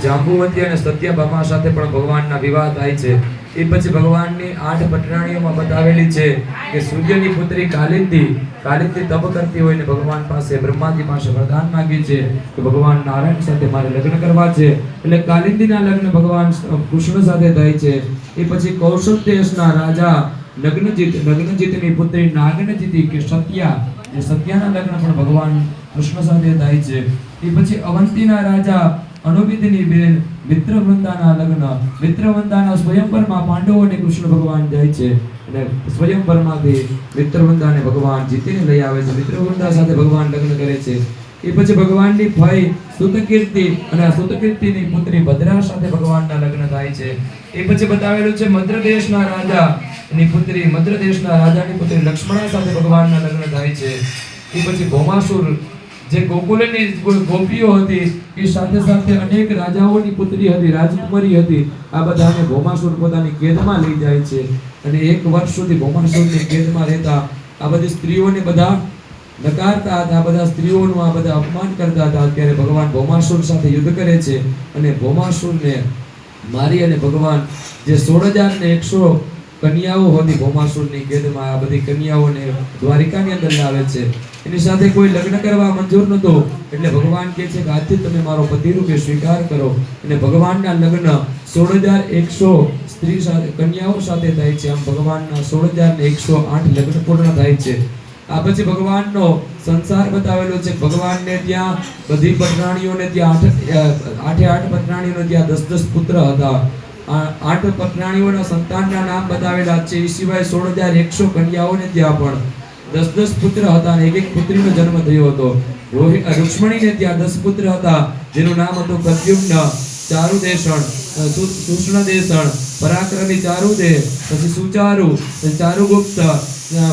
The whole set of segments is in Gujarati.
જાંબુવતી અને સત્યભામા સાથે પણ ભગવાનના વિવાહ થાય છે। એ પછી ભગવાનની 8 પટરાણીઓમાં બતાવેલી છે કે સૂર્યની પુત્રી કાલિંદી તપ કરતી હોય ને ભગવાન પાસે બ્રહ્માજી પાસે વરદાન માંગી છે કે ભગવાન નારાયણ સાથે મારે લગ્ન કરવા છે। એટલે કાલિંદીના લગ્ન ભગવાન કૃષ્ણ સાથે થાય છે। એ પછી કૌશલ દેશના રાજા નગ્નજીતની પુત્રી નાગનજીતી કે સત્યાના લગ્ન પણ ભગવાન કૃષ્ણ સાથે થાય છે। એ પછી અવંતીના રાજા અનુબિદની બેન મિત્રવૃંદાના લગ્ન મિત્રવૃંદાના સ્વયંવરમાં પાંડવો અને કૃષ્ણ ભગવાન જાય છે અને સ્વયંવરમાંથી મિત્રવૃંદાને ભગવાન જીતીને લઈ આવે છે। મિત્રવૃંદા સાથે ભગવાન લગ્ન કરે છે। એ પછી ભગવાનની ભાઈ સુતકીર્તિ અને સુતકીર્તિની પુત્રી ભદ્રા સાથે ભગવાનના લગ્ન થાય છે। એ પછી બતાવેલું છે મદ્રદેશના રાજાની પુત્રી લક્ષ્મણા સાથે ભગવાનના લગ્ન થાય છે। એ પછી ભૌમાસુર જે ગોકુલની ગોપીઓ હતી એ સાથે સાથે અનેક રાજાઓની પુત્રી હતી, રાજકુમારી હતી। આ બધાને ભૌમાસુર પોતાની કેદમાં લઈ જાય છે અને 1 વર્ષ સુધી ભૌમાસુરની કેદમાં રહેતા આ બધી સ્ત્રીઓને બધા નકારતા હતા, આ બધા સ્ત્રીઓનું આ બધા અપમાન કરતા હતા। ત્યારે ભગવાન ભૌમાસુર સાથે યુદ્ધ કરે છે અને ભૌમાસુરને મારી અને ભગવાન જે 16,100 કન્યાઓ હતી ભૌમાસુરની કેદમાં, આ બધી કન્યાઓને દ્વારિકાની અંદર લાવે છે। એની સાથે કોઈ લગ્ન કરવા મંજૂર નતો એટલે ભગવાન કહે છે કે આજથી તમે મારો પતિ રૂપે સ્વીકાર કરો અને ભગવાનના લગ્ન 16,100 સ્ત્રી સાથે કન્યાઓ સાથે થાય છે। આમ ભગવાનના 16,108 લગ્ન પૂર્ણ થાય છે। આ પછી ભગવાનનો સંસાર બતાવેલો છે। ભગવાનને ત્યાં બધી પટરાણીઓને ત્યાં 8 પટરાણીઓને ત્યાં 10 પુત્ર હતા। 8 પટરાણીઓના સંતાનના નામ બતાવેલા છે। એ સિવાય 16,100 કન્યાઓને ત્યાં પણ 10 પુત્ર હતા અને એક પુત્રીનો જન્મ થયો હતો। રૂક્ષ્મણીને ત્યાં 10 પુત્ર હતા જેનું નામ હતું પ્રદ્યુમ્ન, ચારુદેષણ, કૃષ્ણદેષણ, પરાક્રમી ચારુદેવ, પછી સુચારુ, ચારુગુપ્ત,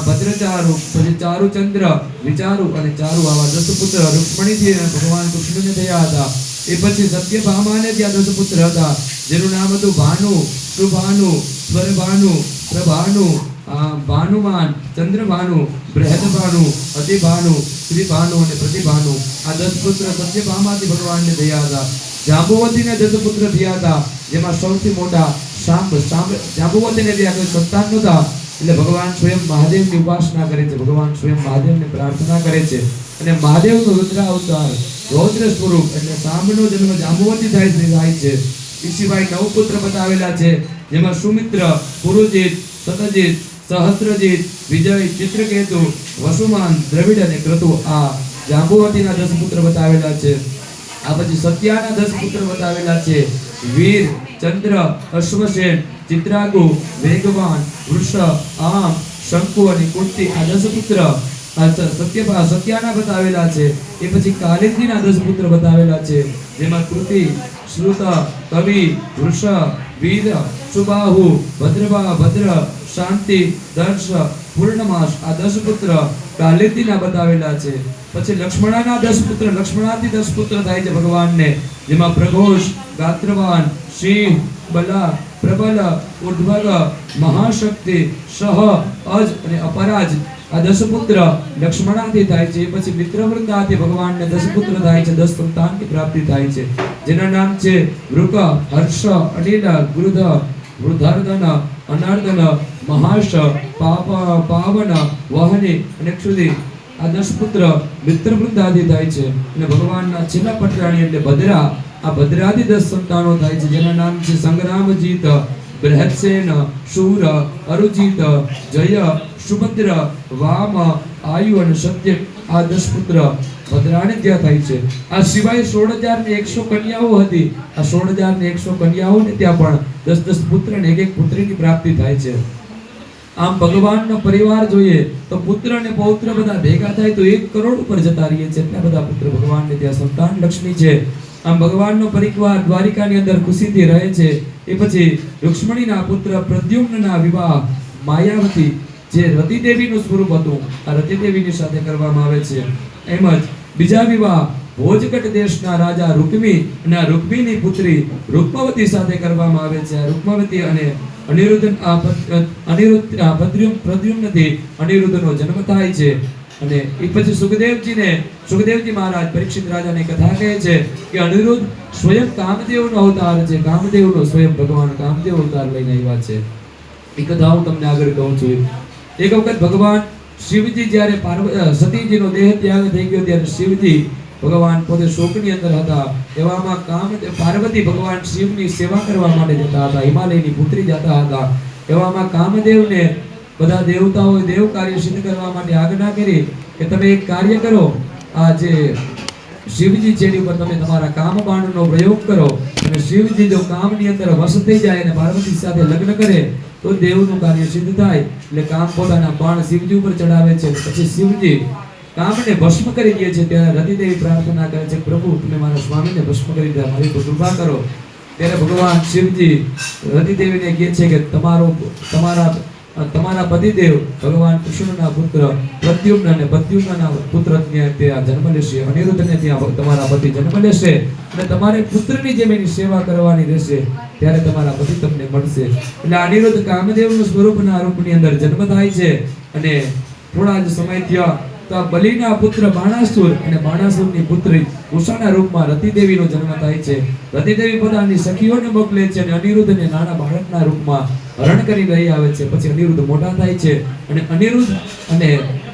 ભદ્રચારુ, પછી ચારુચંદ્ર, વિચારુ અને ચારુ, આવા 10 પુત્ર રૂક્ષ્મણીથી ભગવાન કૃષ્ણને થયા હતા। એ પછી સત્યભામાને ત્યાં 10 પુત્ર હતા જેનું નામ હતું ભાનુ, સુભાનુ, સ્વરભાનુ, પ્રભાનુ, ભાનુમાન, ચંદ્રભાનુ, બૃહદભાનુ, અતિભાનુ, શ્રીભાનુ અને પ્રતિભાનુ। આ 10 પુત્ર સત્યભામાથી ભગવાનને થયા હતા। જાંબુવતીને 10 પુત્ર થયા હતા જેમાં સૌથી મોટા જાંબુવતીને ત્યાં કોઈ સંતાન નહોતા એટલે ભગવાન સ્વયં મહાદેવની ઉપાસના કરે છે, ભગવાન સ્વયં મહાદેવને પ્રાર્થના કરે છે અને મહાદેવનો રુદ્ર અવતાર રૌદ્ર સ્વરૂપ એટલે સાંભનો જન્મ જાંબુવતી થાય છે। એ સિવાય 9 પુત્ર બતાવેલા છે જેમાં સુમિત્ર, પુરુજીત, સતજીત, સહસ્ત્રજીત, વિજય, ચિત્રકેતુ, વસુમાન, દ્રવિડ અને ક્રતુ, આ જાંબુવતીના 10 પુત્ર બતાવેલા છે। આ પછી સત્યાના 10 પુત્ર બતાવેલા છે। વીર, ચંદ્ર, અશ્વસેન, ચિત્રાગુ, વેગવાન, વૃષ, આમ, શંકુ અને કુંતી, આ 10 પુત્ર સત્યાના બતાવેલા છે। એ પછી કાલિંદીના 10 પુત્ર બતાવેલા છે જેમાં કૃતિ, શ્રુત, કવિ, વૃષ, વીર, સુબાહુ, ભદ્ર, શાંતિ, દર્શ, પૂર્ણમાસ, આ 10 પુત્ર કાલિંદીના બતાવેલા છે। પછી લક્ષ્મણાના 10 પુત્ર લક્ષ્મણાથી 10 પુત્ર થાય છે ભગવાનને જેમાં પ્રઘોષ, ગાત્રવાન, સિંહ, બલા, પ્રબલ, ઉદ્ભગ, મહાશક્તિ, સહ, અજ અને અપરાજ, આ 10 પુત્ર લક્ષ્મણાથી થાય છે। એ પછી મિત્રવૃંદાથી ભગવાનને 10 પુત્ર થાય છે, 10 સંતાનની પ્રાપ્તિ થાય છે જેના નામ છે વૃક, હર્ષ, અનિલ, ગૃધ, વૃદ્ધાર્દન, અનાર્દન, મહાશ, પાવન, વહની અને ક્ષુધિ, આ 10 પુત્ર મિત્રવૃંદાથી થાય છે અને ભગવાનના છેલ્લા પટરાણી એટલે ભદ્રા, આ ભદ્રાથી 10 સંતાનો થાય છે જેના નામ છે સંગ્રામજીત, બૃહત્સેન, શૂર, અરુજીત, જય, સુભદ્ર, વામ, આયુ અને સત્ય, આ 10 પુત્ર ભદ્રાને ત્યાં થાય છે। આ સિવાય 16,100 કન્યાઓ હતી। આ 16,100 કન્યાઓને ત્યાં પણ 10 પુત્ર અને એક પુત્રીની પ્રાપ્તિ થાય છે। આમ ભગવાનનો પરિવાર જોઈએ તો પુત્ર અને પૌત્ર બધા ભેગા થાય તો 1 કરોડ ઉપર જતા રહીએ છે, એટલા બધા પુત્ર ભગવાનને ત્યાં સંતાન લક્ષ્મી છે। આમ ભગવાનનો પરિવાર દ્વારિકાની અંદર ખુશીથી રહે છે। એ પછી રૂક્ષ્મણીના પુત્ર પ્રદ્યુમ્નના વિવાહ માયાવતી જે રતિદેવીનું સ્વરૂપ હતું આ રતિદેવીની સાથે કરવામાં આવે છે। એમ જ બીજા વિવાહ ભોજકટ દેશના રાજા રૂકમી અને આ રૂકમીની પુત્રી રૂકમવતી સાથે કરવામાં આવે છે। રૂકમવતી અને પ્રદ્યુમ્નથી અનિરુદ્ધનો જન્મ થાય છે। અને એ પછી સુખદેવજી મહારાજ પરીક્ષિત રાજાને કથા કહે છે કે અનિરુદ્ધ સ્વયં કામદેવનો અવતાર છે, કામદેવનો સ્વયં ભગવાન કામદેવ અવતાર લઈને આવ્યા છે. એ કથા હું તમને આગળ કહું છું. એક વખત ભગવાન શિવજી જ્યારે સતીજીનો દેહ ત્યાગ થઈ ગયો ત્યારે શિવજી ભગવાન પોતે શોકની અંદર હતા. એવામાં પાર્વતી ભગવાન શિવની સેવા કરવા માટે જતા હતા, હિમાલયની પુત્રી જતા હતા. એવામાં કામદેવને બધા દેવતાઓએ દેવ કાર્ય સિદ્ધ કરવા માટે આજ્ઞા કરી કે તમે એક કાર્ય કરો, આ જે શિવજી છે એની ઉપર તમે તમારા કામ બાણનો પ્રયોગ કરો અને શિવજી જો કામની અંદર વશ થઈ જાય અને પાર્વતી સાથે લગ્ન કરે તો દેવનું કાર્ય સિદ્ધ થાય. એટલે કામ પોતાના બાણ શિવજી ઉપર ચડાવે છે. પછી શિવજી કામને ભસ્મ કરી દે છે. ત્યારે રતિદેવી પ્રાર્થના કરે છે, પ્રભુ તમે મારા સ્વામીને ભસ્મ કરી દો, મારી પર કૃપા કરો. ત્યારે ભગવાન શિવજી રતિદેવીને કહે છે કે તમારા પતિદેવ ભગવાન કૃષ્ણના પુત્ર પ્રદ્યુમ્ન અને પ્રદ્યુમ્નના પુત્રને ત્યાં જન્મ લેશે, અનિરુદ્ધને ત્યાં તમારા પતિ જન્મ લેશે અને તમારે પુત્રની જેમ એની સેવા કરવાની રહેશે, ત્યારે તમારા પતિ તમને મળશે. એટલે અનિરુદ્ધ કામદેવનું સ્વરૂપના રૂપની અંદર જન્મ થાય છે. અને થોડા જ સમય થયા તો આ બલિના પુત્ર બાણાસુર અને બાણાસુરની પુત્રી ઉષાના રૂપમાં રતિદેવીનો જન્મ થાય છે. રતિદેવી પોતાની સખીઓને મોકલે છે અને અનિરુદ્ધને નાના બાળકના રૂપમાં હરણ કરી લઈ આવે છે. પછી અનિરુદ્ધ મોટા થાય છે અને અનિરુદ્ધ અને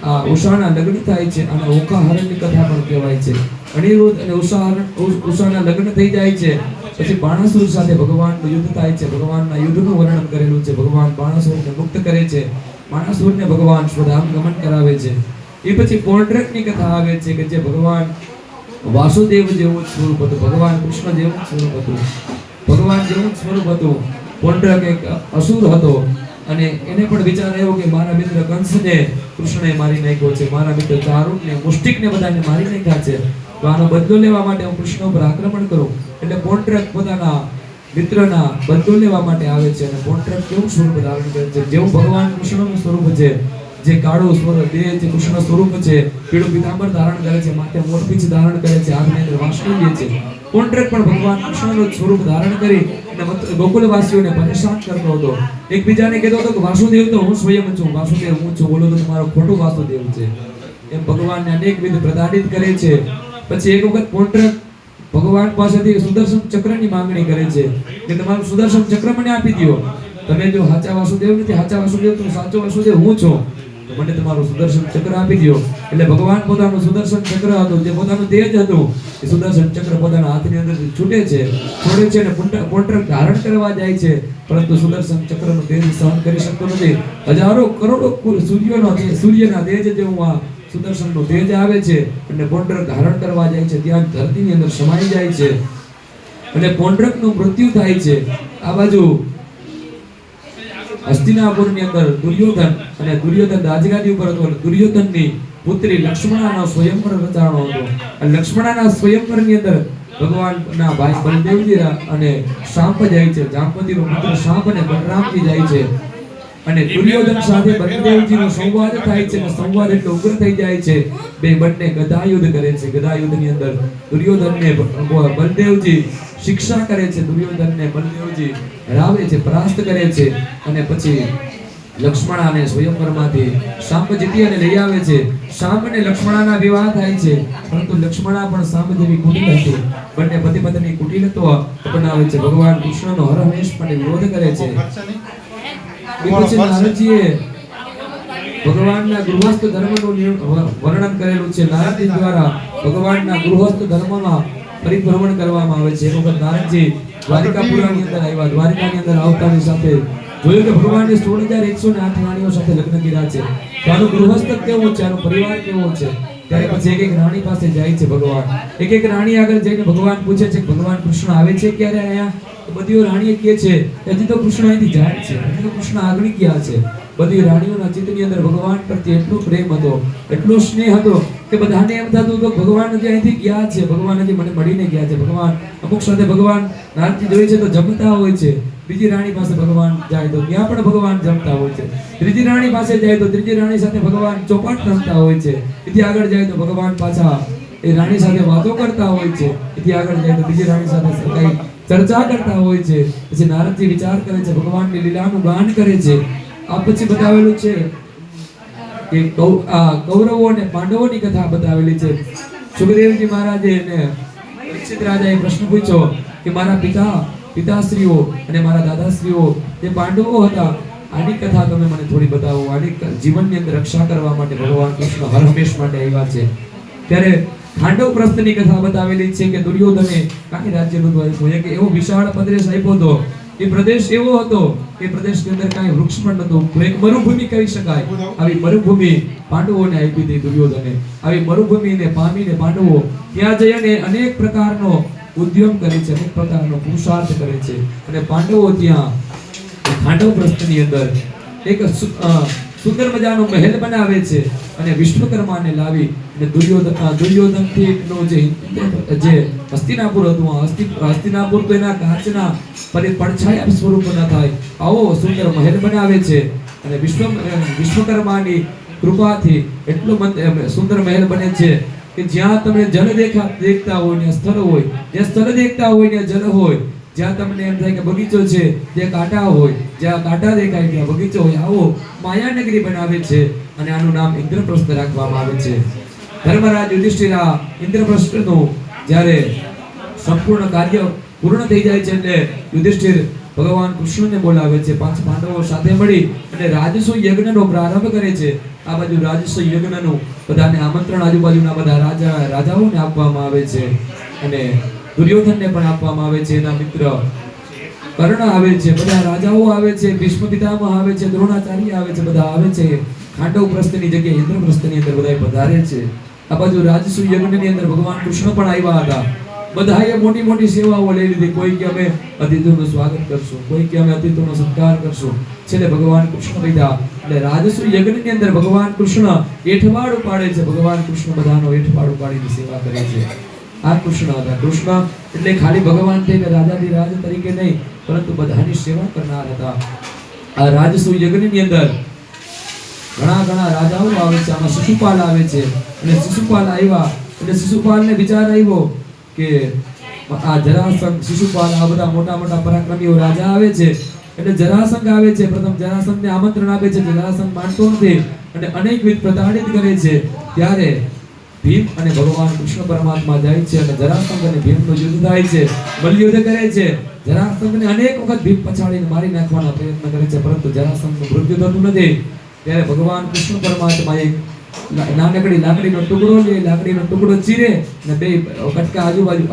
આ ઉષાના લગ્ન થાય છે. અને ઓકાહરણની કથા પણ કહેવાય છે. અનિરુદ્ધ અને ઉષાના લગ્ન થઈ જાય છે. પછી બાણાસુર સાથે ભગવાનનું યુદ્ધ થાય છે. ભગવાનના યુદ્ધનું વર્ણન કરેલું છે. ભગવાન બાણાસુરને મુક્ત કરે છે. બાણાસુરને ભગવાન સ્વધામ ગમન કરાવે છે. એ પછી પોંડરકની કથા આવે છે કે જે ભગવાન વાસુદેવ જેવું જ સ્વરૂપ હતું, ભગવાન કૃષ્ણ જેવું જ સ્વરૂપ હતું, ભગવાન જેવું જ સ્વરૂપ હતું. પોંડરક એક અસુર હતો અને એને પણ વિચાર આવ્યો કે મારા મિત્ર કંસને કૃષ્ણએ મારી નાખ્યો છે, મારા મિત્ર ચારુને મુષ્ટિકને બધાને મારી નાખ્યા છે, તો આનો બદલો લેવા માટે હું કૃષ્ણ ઉપર આક્રમણ કરું. એટલે પોંડરક પોતાના મિત્રના બદલો લેવા માટે આવે છે. અને પોંડરક કેવું સ્વરૂપ ધારણ કરે છે, જેવું ભગવાન કૃષ્ણનું સ્વરૂપ છે, જે કાળો સ્વરૂપ દેહ જે કૃષ્ણ સ્વરૂપ છે, પીળું પીતાંબર ધારણ કરે છે, માથે મોરપીંછ ધારણ કરે છે, હાથની અંદર વાંસળી લે છે. પોંડરક પણ ભગવાન કૃષ્ણનું સ્વરૂપ ધારણ કરી અને ગોકુલવાસીઓને પરેશાન કરતો હતો. એકબીજાને કહેતો હતો કે વાસુદેવ તો હું સ્વયં છું, વાસુદેવ હું છું, બોલો તો તમારો ખોટું વાસુદેવ છે. એમ ભગવાનને અનેકવિધ પ્રતાડિત કરે છે. પછી એક વખત પોંડરક ભગવાન પાસેથી સુદર્શન ચક્રની માંગણી કરે છે કે તમારું સુદર્શન ચક્ર મને આપી દો. તમે જો સાચા વાસુદેવ નથી, સાચા વાસુદેવ તો સાચો વાસુદેવ હું છું, તો મને તમારું સુદર્શન ચક્ર આપી દો. એટલે ભગવાન પોતાનું સુદર્શન ચક્ર હતું, જે પોતાનું તેજ હતું, એ સુદર્શન ચક્ર પોતાના હાથની અંદરથી છૂટે છે, છોડે છે અને પોંડરક ધારણ કરવા જાય છે. પરંતુ સુદર્શન ચક્રનું તેજ સહન કરી શકતો નથી. હજારો કરોડો સૂર્યના તેજ જેવું આ સુદર્શનનું તેજ આવે છે અને પોંડરક ધારણ કરવા જાય છે, ત્યાં ધરતીની અંદર સમાઈ જાય છે અને પોંડરકનું મૃત્યુ થાય છે. આ બાજુ હસ્તિનાપુરની અંદર દુર્યોધન રાજગાદી ઉપર હતો. દુર્યોધનની પુત્રી લક્ષ્મણાનો સ્વયંવર રચાણો હતો. લક્ષ્મણાના સ્વયંવરની અંદર ભગવાનના ભાઈ બલદેવજી અને શાંપ જાય છે. જાંબવતીનો પુત્ર શાંપ અને બલરામજી જાય છે અને દુર્યોધન સાથે બલદેવજીનો સંવાદ થાય છે અને સંવાદ એટલો ઉગ્ર થઈ જાય છે, બે બંને ગદા યુદ્ધ કરે છે. ગદા યુદ્ધની અંદર દુર્યોધનને બલદેવજી શિક્ષા કરે છે, દુર્યોધનને બલદેવજી હરાવે છે, પરાસ્ત કરે છે અને પછી લક્ષ્મણાને સ્વયંવરમાંથી શાંબ જીતી અને લઈ આવે છે. શાંબ અને લક્ષ્મણાના વિવાહ થાય છે, પરંતુ લક્ષ્મણા પણ શાંબ જેવી કુટિલ હતી. બંને પતિ પત્ની કુટિલત્વ અપનાવે છે. ભગવાન કૃષ્ણનો હર હંમેશ પણ વિરોધ કરે છે. પછી નારદજીએ ભગવાનના ગૃહસ્થ ધર્મનું વર્ણન કરેલું છે. નારદજી દ્વારા ભગવાનના ગૃહસ્થ ધર્મમાં પરિભ્રમણ કરવામાં આવે છે. એક વખત નારદજી દ્વારિકાપુરાની અંદર આવ્યા. દ્વારિકાની અંદર આવતાની સાથે જોયું કે ભગવાને 16,108 રાણીઓ સાથે લગ્ન કર્યા છે. તો આનો ગૃહસ્થ કેવો છે, આનો પરિવાર કેવો છે? ત્યારે પછી એક રાણી પાસે જાય છે ભગવાન. એક રાણી આગળ જઈને ભગવાન પૂછે છે કે ભગવાન કૃષ્ણ આવે છે ક્યારે અહીંયા? તો બધી રાણીઓ કહે છે હજી તો કૃષ્ણ અહીંથી જાય છે, હજી તો કૃષ્ણ આગળ ગયા છે. બધી રાણીઓના ચિત્તની અંદર ભગવાન પ્રત્યે એટલો પ્રેમ હતો, એટલો સ્નેહ હતો કે બધાને એમ થતું કે ભગવાન હજી અહીંથી ગયા છે, ભગવાન હજી મને મળીને ગયા છે. ભગવાન અમુક સાથે ભગવાન નારદજી જોઈએ છે તો જમતા હોય છે. બીજી રાણી પાસે ભગવાન જાય તો ત્યાં પણ ભગવાન જમતા હોય છે. ત્રીજી રાણી પાસે જાય તો ત્રીજી રાણી સાથે ભગવાન ચોપાટ રમતા હોય છે. એથી આગળ જાય તો ભગવાન પાછા એ રાણી સાથે વાતો કરતા હોય છે. એથી આગળ જાય તો બીજી રાણી સાથે કઈ ચર્ચા કરતા હોય છે. પછી નારદજી વિચાર કરે છે, ભગવાનની લીલાનું ગાન કરે છે. આ પછી બતાવેલું છે કે કૌરવો અને પાંડવોની કથા બતાવેલી છે. સુખદેવજી મહારાજે એને પરીક્ષિત રાજાએ પ્રશ્ન પૂછ્યો કે મારા પિતાશ્રીઓ અને મારા દાદાશ્રીઓ જે પાંડવો હતા, આની કથા તમે મને થોડી બતાવો. આની જીવનની અંદર રક્ષા કરવા માટે ભગવાન કૃષ્ણ હર હંમેશ માટે આવ્યા છે. ત્યારે ખાંડવ પ્રસ્થની કથા બતાવેલી છે કે દુર્યોધને કાંઈ રાજ્યનું આપ્યું, એક એવો વિશાળ પ્રદેશ આપ્યો હતો. એ પ્રદેશ એવો હતો કે પ્રદેશની અંદર કાંઈ વૃક્ષ પણ નહોતું, એક મરુભૂમિ કહી શકાય. આવી મરુભૂમિ પાંડવોને આપી હતી દુર્યોધને. આવી મરુભૂમિને પામીને પાંડવો ત્યાં જઈને અનેક પ્રકારનો ઉદ્યમ કરે છે, અનેક પ્રકારનો પુરુષાર્થ કરે છે. અને પાંડવો ત્યાં ખાંડવ પ્રસ્થની અંદર એક સુંદર મજાનો મહેલ બનાવે છે અને વિશ્વકર્માને લાવી અને દુર્યોધનથી જે હસ્તિનાપુર હતું, હસ્તિનાપુર તો એના કાચના પડછાયા સ્વરૂપના થાય આવો સુંદર મહેલ બનાવે છે. અને વિશ્વકર્માની કૃપાથી એટલો સુંદર મહેલ બને છે કે જ્યાં તમે જલ દેખતા હોય ને સ્થળ હોય, જ્યાં સ્થળ દેખતા હોય ને જલ હોય, જ્યાં તમને એમ થાય કે બગીચો છે, જ્યાં કાંટા હોય, જ્યાં કાંટા દેખાય ત્યાં બગીચો હોય, આવો માયાનગરી બનાવે છે. અને આનું નામ ઇન્દ્રપ્રસ્થ રાખવામાં આવે છે. ધર્મરાજ યુધિષ્ઠિર ઇન્દ્રપ્રસ્થનું જ્યારે સંપૂર્ણ કાર્ય પૂર્ણ થઈ જાય છે એટલે યુધિષ્ઠિર ભગવાન કૃષ્ણને બોલાવે છે. 5 પાંડવો સાથે મળી અને રાજસુ યજ્ઞનો પ્રારંભ કરે છે. આ બાજુ રાજસુ યજ્ઞનું બધાને આમંત્રણ આજુબાજુના બધા રાજાઓને આપવામાં આવે છે અને દુર્યોધનને પણ આપવામાં આવે છે. એના મિત્ર કર્ણ આવે છે, બધા રાજાઓ આવે છે, ભીષ્મ પિતામહ આવે છે, દ્રોણાચાર્ય આવે છે, બધા આવે છે. ખાંડવ પ્રસ્થની જગ્યાએ ઇન્દ્રપ્રસ્થની અંદર બધા પધારે છે. આ બાજુ રાજસુ યજ્ઞની અંદર ભગવાન કૃષ્ણ પણ આવ્યા હતા. બધાએ મોટી મોટી સેવાઓ લઈ લીધી. કોઈ કે અમે અતિથિઓનું સ્વાગત કરશું, કોઈ કે અમે અતિથિઓનો સત્કાર કરશું. છેલ્લે ભગવાન કૃષ્ણ કીધા એટલે રાજસુ યજ્ઞની અંદર ભગવાન કૃષ્ણ એઠવાડ ઉપાડે છે. ભગવાન કૃષ્ણ બધાનો એઠવાડ ઉપાડીને સેવા કરે છે. આ કૃષ્ણ હતા. કૃષ્ણ એટલે ખાલી ભગવાન થઈને રાજાધિરાજ તરીકે નહીં, પરંતુ બધાની સેવા કરનાર હતા. આ રાજસુ યજ્ઞની અંદર ઘણા રાજાઓ આવે છે. આમાં શિશુપાલ આવે છે અને શિશુપાલ આવ્યા એટલે શિશુપાલને વિચાર આવ્યો કે આ જરાસંઘ, શિશુપાલ, આ બધા મોટા મોટા પરાક્રમીઓ રાજા આવે છે એટલે જરાસંઘ આવે છે. પ્રથમ જરાસંઘને આમંત્રણ આપે છે. જરાસંઘ માનતો નથી અને અનેકવિધ પ્રતાડિત કરે છે. ત્યારે ભીમ અને ભગવાન કૃષ્ણ પરમાત્મા જાય છે અને જરાસંઘ અને ભીમનું યુદ્ધ થાય છે, મલ્લયુદ્ધ કરે છે. જરાસંઘને અનેક વખત ભીમ પછાડીને મારી નાખવાનો પ્રયત્ન કરે છે, પરંતુ જરાસંઘનું મૃત્યુ થતું નથી. ત્યારે ભગવાન કૃષ્ણ પરમાત્મા એક નાનકડી લાકડીનો ટુકડો લે, લાકડીનો ટુકડો ચીરે અને બે કટકા આજુબાજુ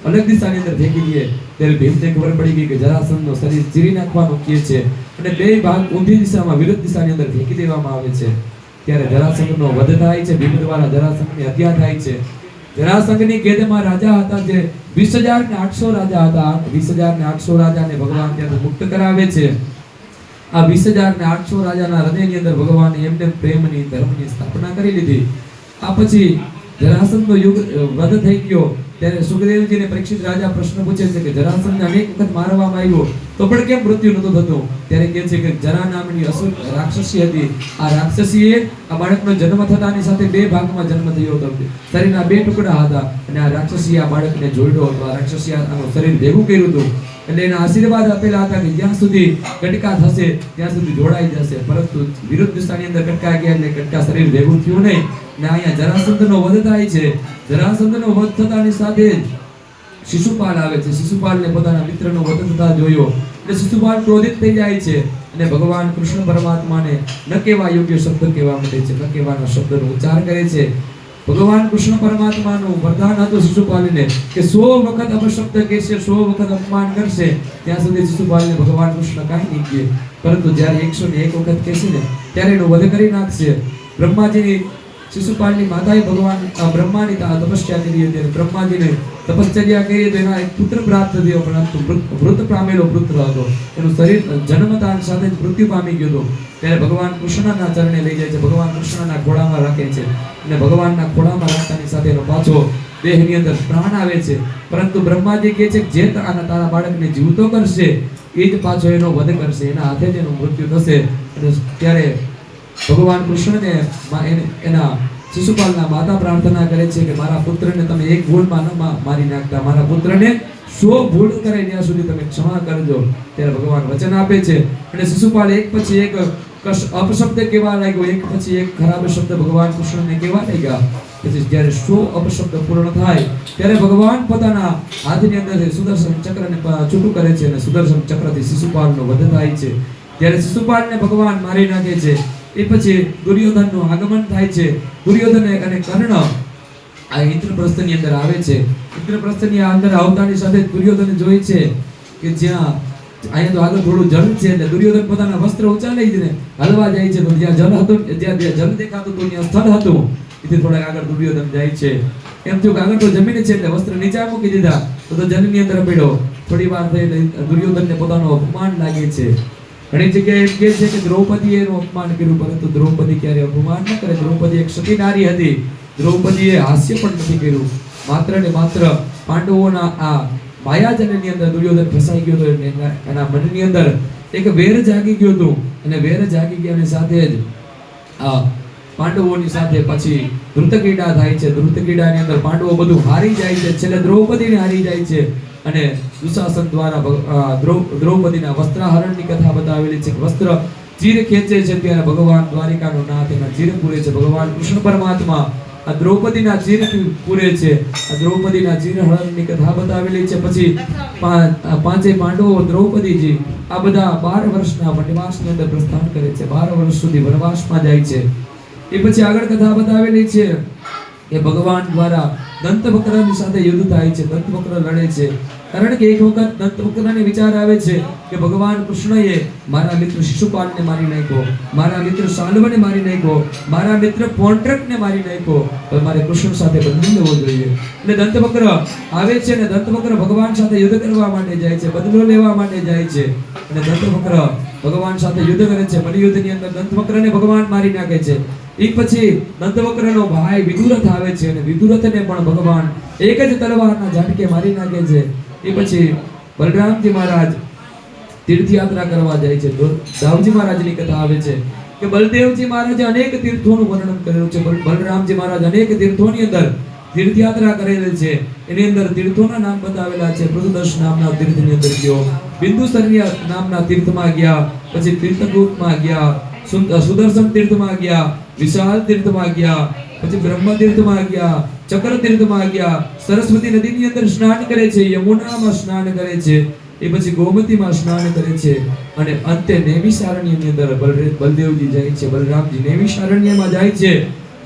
અલગ દિશાની અંદર ફેંકી દે. ત્યારે ભીમને ખબર પડી ગઈ કે જરાસંઘનું શરીર ચીરી નાખવાનું કહે છે અને બે ભાગ ઊંધી દિશામાં, વિરુદ્ધ દિશાની અંદર ફેંકી દેવામાં આવે છે. ત્યારે જરાસંઘનો વધ થાય છે. ભીમ દ્વારા જરાસંઘની હત્યા થાય છે. જરાસંઘની કેદમાં રાજા હતા જે 20,800 રાજા હતા. 20,800 રાજાને ભગવાન ત્યાંથી મુક્ત કરાવે છે. આ 20,800 રાજાના હૃદયની અંદર ભગવાને એમને પ્રેમની, ધર્મની સ્થાપના કરી લીધી. આ પછી જરાસંઘનો યુગ વધ થઈ ગયો. ત્યારે સુખદેવજીને પરીક્ષિત રાજા પ્રશ્ન પૂછે છે કે જરાસંઘને અનેક વખત મારવામાં આવ્યો તો પણ કેમ મૃત્યુ નહોતું થતું? ત્યારે કહે છે કે જરા નામની અસુર રાક્ષસી હતી. આ રાક્ષસીએ આ બાળકનો જન્મ થતાની સાથે 2 ભાગમાં જન્મ થયો હતો. શરીરના 2 ટુકડા હતા અને આ રાક્ષસીએ આ બાળકને જોડ્યો હતો. આ રાક્ષસીએ આનું શરીર ભેગું કર્યું હતું એટલે એના આશીર્વાદ આપેલા હતા કે જ્યાં સુધી કટકા થશે ત્યાં સુધી જોડાઈ જશે. પરંતુ વિરુદ્ધ દિશાની અંદર કટકા ગયા એટલે કટકા શરીર ભેગું થયું નહીં. ને અહીંયા જરાસંઘનો વધ થાય છે. જરાસંઘનો વધ થતાની સાથે જ શિશુપાલ આવે છે. શિશુપાલને પોતાના મિત્રનો વધ થતા જોયો એટલે શિશુપાલ ક્રોધિત થઈ જાય છે અને ભગવાન કૃષ્ણ પરમાત્માને ન કહેવા યોગ્ય શબ્દ કહેવા માંડે છે. ન કહેવાના શબ્દનો ઉચ્ચાર કરે છે. ભગવાન કૃષ્ણ પરમાત્માનું વરદાન હતું શિશુપાલને કે 100 વખત અપશબ્દ કહેશે, 100 વખત અપમાન કરશે, ત્યાં સુધી શિશુપાલને ભગવાન કૃષ્ણ કાંઈ નહીં કહે. પરંતુ જ્યારે 101 વખત કહેશે ને ત્યારે એનો વધ કરી નાખશે. બ્રહ્માજીની શિશુપાલની માતાએ ભગવાન બ્રહ્માની તપસ્યા કરી હતી અને બ્રહ્માજીને તપશ્ચર્યા કરી તો એના એક પુત્ર પ્રાપ્ત થયો, પરંતુ મૃત પામેલો પુત્ર હતો. એનું શરીર જન્મતા સાથે જ મૃત્યુ પામી ગયું હતું. ત્યારે ભગવાન કૃષ્ણના ચરણે લઈ જાય છે. ભગવાન કૃષ્ણના ખોળામાં રાખે છે અને ભગવાનના ખોળામાં રાખતાની સાથે એનો પાછો દેહની અંદર પ્રાણ આવે છે. પરંતુ બ્રહ્માજી કહે છે કે જે તારા બાળકને જીવતો કરશે એ જ પાછો એનો વધ કરશે, એના હાથે જ એનું મૃત્યુ થશે. અને ત્યારે ભગવાન કૃષ્ણને એના શિશુપાલના માતા પ્રાર્થના કરે છે કે મારા પુત્રને તમે એક ભૂલમાં ન મારી નાખતા, મારા પુત્રને 100 ભૂલ કરે ત્યાં સુધી તમે ક્ષમા કરજો. ત્યારે ભગવાન વચન આપે છે અને શિશુપાલ એક પછી એક અપશબ્દ કેવા લાગ્યો, એક પછી એક ખરાબ શબ્દ ભગવાન કૃષ્ણને કેવા લાગ્યા. પછી જ્યારે 100 અપશબ્દ પૂર્ણ થાય ત્યારે ભગવાન પોતાના હાથની અંદરથી સુદર્શન ચક્રને છૂટું કરે છે અને સુદર્શન ચક્રથી શિશુપાલનો વધ થાય છે. જ્યારે શિશુપાલને ભગવાન મારી નાખે છે એ પછી દુર્યોધનનું આગમન થાય છે. દુર્યોધન અને કર્ણ આ ઇન્દ્રપ્રસ્થની અંદર આવે છે. ઇન્દ્રપ્રસ્થની અંદર આવતાની સાથે દુર્યોધન જોઈ છે કે જ્યાં અહીંયા તો આગળ થોડું જળ છે એટલે દુર્યોધન પોતાના વસ્ત્ર ઊંચા લઈને હલવા જાય છે. તો જ્યાં જળ હતું, જ્યાં જળ દેખાતું હતું ત્યાં સ્થળ હતું. એથી થોડાક આગળ દુર્યોધન જાય છે. એમ થયું કે આગળ તો જમીન છે એટલે વસ્ત્ર નીચે મૂકી દીધા તો જળની અંદર પડ્યો. થોડી વાર થઈ દુર્યોધનને પોતાનું અપમાન લાગે છે. ઘણી જગ્યાએ એમ કહે છે કે દ્રૌપદીએ એનું અપમાન કર્યું, પરંતુ દ્રૌપદી ક્યારે અપમાન ન કરે. દ્રૌપદી એક સતી નારી હતી. દ્રૌપદીએ હાસ્ય પણ નથી કર્યું. માત્ર ને માત્ર પાંડવોના આ માયાજાળની અંદર દુર્યોધન ફસાઈ ગયો હતો. એના મનની અંદર એક વેર જાગી ગયો હતો અને વેર જાગી ગયાની સાથે જ આ પાંડવોની સાથે પછી ધૃતક્રીડા થાય છે. ધૃતક્રીડાની અંદર પાંડવો બધું હારી જાય છે. છેલ્લે દ્રૌપદીને હારી જાય છે અને દુશાસન દ્વારા દ્રૌપદીના વસ્ત્રાહરણની કથા બતાવેલી છે. વસ્ત્ર ચીર ખેંચે છે ત્યારે ભગવાન દ્વારિકાનો નાથ એના ચીર પૂરે છે. ભગવાન કૃષ્ણ પરમાત્મા આ દ્રૌપદીના ચીર પૂરે છે. આ દ્રૌપદીના ચીર હરણની કથા બતાવેલી છે. પછી પાંચે પાંડવો દ્રૌપદીજી આ બધા 12 વર્ષના વનવાસની અંદર પ્રસ્થાન કરે છે. 12 વર્ષ સુધી વનવાસમાં જાય છે. એ પછી આગળ કથા બતાવેલી છે કે ભગવાન દ્વારા દંતવક્રની સાથે યુદ્ધ થાય છે. દંતવક્ર લડે છે. કારણ કે એક વખત દંતવક્રને વિચાર આવે છે કે ભગવાન કૃષ્ણએ મારા મિત્ર શિશુપાલને મારી નાખ્યો, મારા મિત્ર સાલ્વને મારી નાખ્યો, મારા મિત્ર પોન્ટ્રકને મારી નાખ્યો, તો મારે કૃષ્ણ સાથે બદલો લેવો જોઈએ. એટલે દંતવક્ર આવે છે અને દંતવક્ર ભગવાન સાથે યુદ્ધ કરવા માટે જાય છે, બદલો લેવા માટે જાય છે. અને દંતવક્ર ભગવાન સાથે યુદ્ધ કરે છે. મલ્લયુદ્ધની અંદર દંતવક્રને ભગવાન મારી નાખે છે. એ પછી દંતવક્રનો ભાઈ વિદુરથ આવે છે અને વિદુરથને પણ ભગવાન એક જ તલવારના ઝાટકે મારી નાખે છે. એ પછી બલરામજી મહારાજ તીર્થયાત્રા કરવા જાય છે. દાઉજી મહારાજની કથા આવે છે કે બલદેવજી મહારાજે અનેક તીર્થોનું વર્ણન કરેલું છે. બલરામજી મહારાજ અનેક તીર્થોની અંદર તીર્થયાત્રા કરેલી છે. એની અંદર તીર્થોના નામ બતાવેલા છે. પૃથુદર્શ નામના તીર્થની અંદર ગયો, બિંદુસર્ય નામના તીર્થમાં ગયા, પછી તીર્થકૂટમાં ગયા, સુદર્શન તીર્થમાં ગયા, વિશાલ તીર્થમાં ગયા, પછી બ્રહ્મ તીર્થમાં ગયા, ચક્ર તીર્થમાં ગયા, સરસ્વતી નદીની અંદર સ્નાન કરે છે, યમુનામાં સ્નાન કરે છે, એ પછી ગોમતીમાં સ્નાન કરે છે અને અંતે નૈમિષારણ્યની અંદર બલદેવજી જાય છે. બલરામજી નૈમિષારણ્યમાં જાય છે.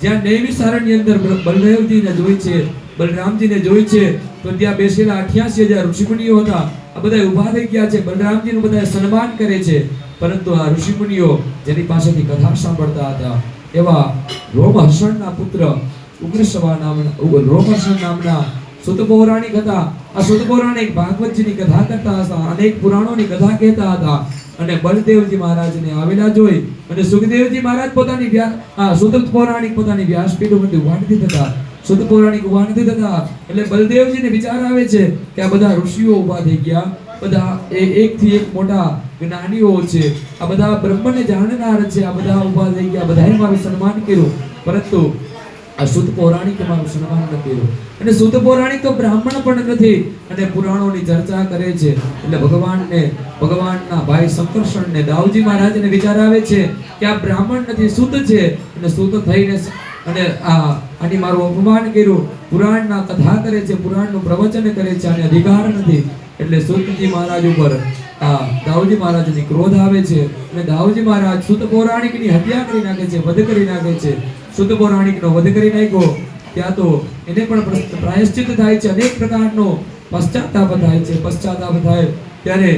જ્યાં નૈમિષારણ્યની અંદર બલદેવજીને જોઈ છે, બલરામજીને જોઈ છે તો ત્યાં બેસેલા 88,000 ઋષિમુનિઓ હતા. આ બધા ઊભા થઈ ગયા છે. બલરામજીનું બધા સન્માન કરે છે. પરંતુ આ ઋષિમુનિઓ જેની પાસેથી કથા સાંભળતા હતા એવા રોમહર્ષણના પુત્ર ઉગ્રશ્રવા નામના રોમહર્ષણ નામના સુત પૌરાણિક હતા. આ સુત પૌરાણિક ભાગવતજીની કથા કરતા હતા, અનેક પુરાણોની કથા કહેતા હતા અને બલદેવજી મહારાજને આવેલા જોઈ અને સુખદેવજી મહારાજ પોતાની સુત પૌરાણિક પોતાની વ્યાસપીઠ ઉપર ઉભા નથી થતા. સુત પૌરાણિક ઉભા નથી થતા એટલે બલદેવજીને વિચાર આવે છે કે આ બધા ઋષિઓ ઉભા થઈ ગયા, બધા એકથી એક મોટા જ્ઞાનીઓ છે, આ બધા બ્રહ્મને જાણનાર છે, આ બધા ઉભા થઈ ગયા, બધાએ મારું સન્માન કર્યું, પરંતુ આ સુત પૌરાણિક મારું સન્માન ન કર્યું. અને સુત પૌરાણિક તો બ્રાહ્મણ પણ નથી અને પુરાણોની ચર્ચા કરે છે. એટલે ભગવાનના ભાઈ શંકરશણને દાઉજી મહારાજને વિચાર આવે છે કે આ બ્રાહ્મણ નથી, સુત છે અને સુત થઈને અને આની મારું અપમાન કર્યું, પુરાણના કથા કરે છે, પુરાણનું પ્રવચન કરે છે અને અધિકાર નથી. એટલે સુતજી મહારાજ ઉપર દાઉજી મહારાજની ક્રોધ આવે છે અને દાઉજી મહારાજ સુત પૌરાણિકની હત્યા કરી નાખે છે, વધ કરી નાખે છે. સુત પૌરાણિકનો વધ કરી નાખ્યો ત્યાં તો એને પણ પ્રાયશ્ચિત થાય છે, અનેક પ્રકારનો પશ્ચાતાપ થાય છે. પશ્ચાતાપ થાય ત્યારે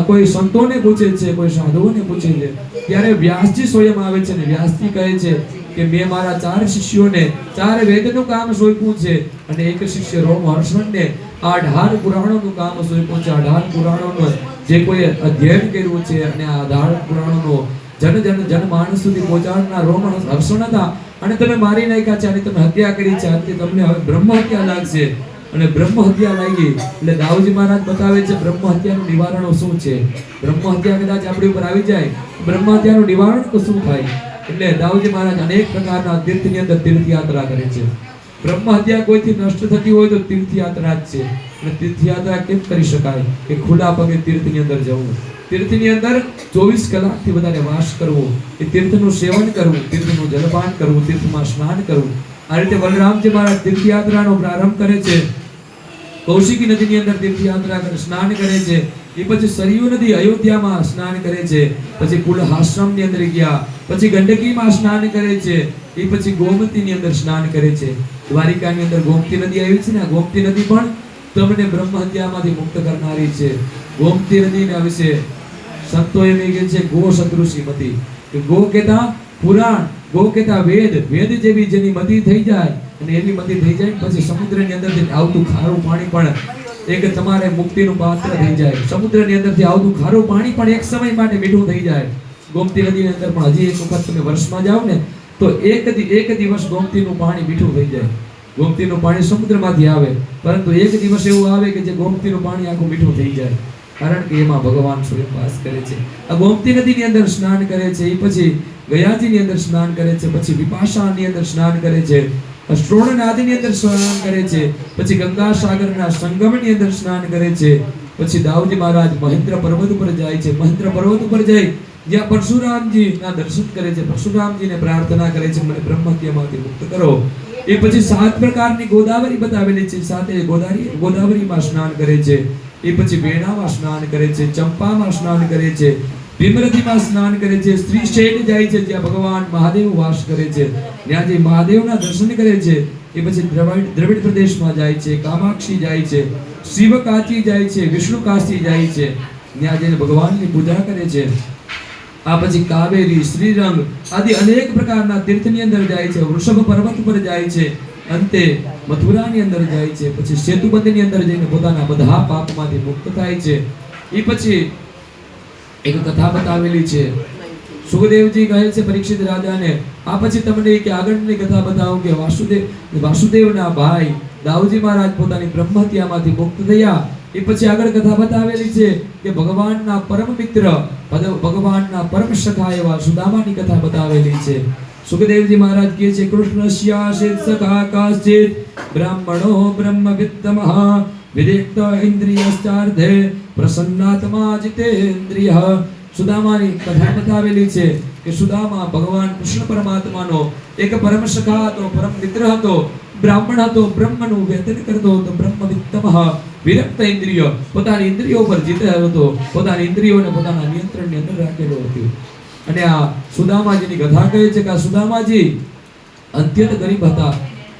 કોઈ સંતોને પૂછે છે, કોઈ સાધુઓને પૂછે છે. ત્યારે વ્યાસજી સ્વયં આવે છે અને વ્યાસજી કહે છે કે મેં મારા 4 શિષ્યોને 4 વેદનું કામ સોંપ્યું છે અને એક શિષ્ય રોમહર્ષણને 18 પુરાણોનું કામ સોંપ્યું છે. 18 પુરાણોનું જે કોઈ અધ્યયન કર્યું છે અને આ 18 પુરાણોનો જનમાનસ સુધી પહોંચાડનાર રોમહર્ષણ હતા અને તમે મારી નાખ્યા છે અને તમે હત્યા કરી છે. આજે તમને હવે બ્રહ્મ હત્યા લાગશે અને બ્રહ્મ હત્યા લાગી એટલે દાઉજી મહારાજ બતાવે છે બ્રહ્મ હત્યાનું નિવારણ શું છે. બ્રહ્મ હત્યા કદાચ આપણી ઉપર આવી જાય, બ્રહ્મ હત્યાનું નિવારણ શું થાય? એટલે દાઉજી મહારાજ અનેક પ્રકારના તીર્થની અંદર તીર્થયાત્રા કરે છે. બ્રહ્મ હત્યા કોઈથી નષ્ટ થતી હોય તો તીર્થયાત્રા જ છે. અને તીર્થયાત્રા કેમ કરી શકાય કે ખુલ્લા પગે તીર્થની અંદર જવું, તીર્થની અંદર 24 કલાકથી વધારે વાસ કરવો, એ તીર્થનું સેવન કરવું, તીર્થનું જલપાન કરવું, તીર્થમાં સ્નાન કરવું. આ રીતે બલરામજી મહારાજ તીર્થયાત્રાનો પ્રારંભ કરે છે. કૌશિકી નદીની અંદર તીર્થયાત્રા કરે, સ્નાન કરે છે. એ પછી સરયુ નદી અયોધ્યામાં સ્નાન કરે છે. પછી પુલહાશ્રમની અંદર ગયા, પછી ગંડકીમાં સ્નાન કરે છે. એ પછી ગોમતીની અંદર સ્નાન કરે છે. દ્વારિકાની અંદર ગોમતી નદી આવી છે ને, ગોમતી નદી પણ તમને બ્રહ્મ હત્યામાંથી મુક્ત કરનારી છે. ગોમતી નદીના વિશે સંતો એમ કહે છે ગો સદૃશી મતિ, કે ગો કહેતા પુરાણ, ગો કહેતા વેદ, વેદ જેવી જેની મતિ થઈ જાય અને એવી મતિ થઈ જાય પછી સમુદ્રની અંદરથી આવતું ખારું પાણી પણ એક તમારે મુક્તિનું પાત્ર થઈ જાય. સમુદ્રની અંદરથી આવતું ખારું પાણી પણ એક સમય માટે મીઠું થઈ જાય. ગોમતી નદીની અંદર પણ હજી એક વખત તમે વર્ષમાં જાઓ ને તો એક દિવસ ગોમતીનું પાણી મીઠું થઈ જાય. ગોમતીનું પાણી સમુદ્રમાંથી આવે, પરંતુ એક દિવસ એવું આવે કે જે ગોમતીનું પાણી આખું મીઠું થઈ જાય, કારણ કે એમાં ભગવાન સ્વયં વાસ કરે છે. આ ગોમતી નદીની અંદર સ્નાન કરે છે, એ પછી ગયાજીની અંદર સ્નાન કરે છે, પછી વિપાશાની અંદર સ્નાન કરે છે, શ્રોણ નદીની અંદર સ્નાન કરે છે, પછી ગંગા સાગરના સંગમની અંદર સ્નાન કરે છે. પછી દાઉજી મહારાજ મહેન્દ્ર પર્વત ઉપર જાય છે. મહેન્દ્ર પર્વત ઉપર જઈ જ્યાં પરશુરામજીના દર્શન કરે છે, પરશુરામજીને પ્રાર્થના કરે છે મને બ્રહ્મહત્યામાંથી મુક્ત કરો. એ પછી 7 પ્રકારની ગોદાવરી બતાવેલી છે, સાથે ગોદાવરીમાં સ્નાન કરે છે. એ પછી વેણામાં સ્નાન કરે છે, ચંપામાં સ્નાન કરે છે, ભીમરથીમાં સ્નાન કરે છે, શ્રીશૈલ જાય છે જ્યાં ભગવાન મહાદેવ વાસ કરે છે, ત્યાં જે મહાદેવના દર્શન કરે છે. એ પછી દ્રવિડ પ્રદેશમાં જાય છે, કામાક્ષી જાય છે, શિવકાશી જાય છે, વિષ્ણુકાશી જાય છે, ત્યાં જઈને ભગવાનની પૂજા કરે છે. આ પછી કાવેરી, શ્રીરંગ આદિ અનેક પ્રકારના તીર્થની અંદર જાય છે. વૃષભ પર્વત પર જાય છે, અંતે મથુરાની અંદર જાય છે. પછી સેતુબંધની અંદર જઈને પોતાના બધા પાપમાંથી મુક્ત થાય છે. એ પછી એક કથા બતાવેલી છે. સુખદેવજી કહે છે પરીક્ષિત રાજાને, આ પછી તમને કે આગળની કથા બતાવું કે વાસુદેવના ભાઈ દાઉજી મહારાજ પોતાની બ્રહ્મહત્યામાંથી મુક્ત થયા. એ પછી આગળ કથા બતાવેલી છે કે ભગવાનના પરમ મિત્ર, ભગવાનના પરમ સખા એવા સુદામાની કથા બતાવેલી છે. સુખદેવજી મહારાજ કહે છે કૃષ્ણસ્યાસિત સખા કાશ્ચિત બ્રાહ્મણો બ્રહ્મવિત્તમઃ વિદેક્ત ઇન્દ્રિયશ્ચાર્ધે પ્રસન્નાત્મા જીતેન્દ્રિયઃ. સુદામાની કથા બતાવેલી છે કે સુદામા ભગવાન કૃષ્ણ પરમાત્માનો એક પરમ સખા હતો, પરમ મિત્ર હતો, બ્રાહ્મણ હતો, બ્રહ્મનું વેતન કરતો હતો, બ્રહ્મવિત્તમઃ વિરક્ત ઇન્દ્રિય, પોતાની ઇન્દ્રિયો પર જીતેલો હતો, પોતાની ઇન્દ્રિયોને પોતાના નિયંત્રણની અંદર રાખેલો હતો. અને આ સુદામાજીની કથા કહે છે કે આ સુદામાજી અત્યંત ગરીબ હતા,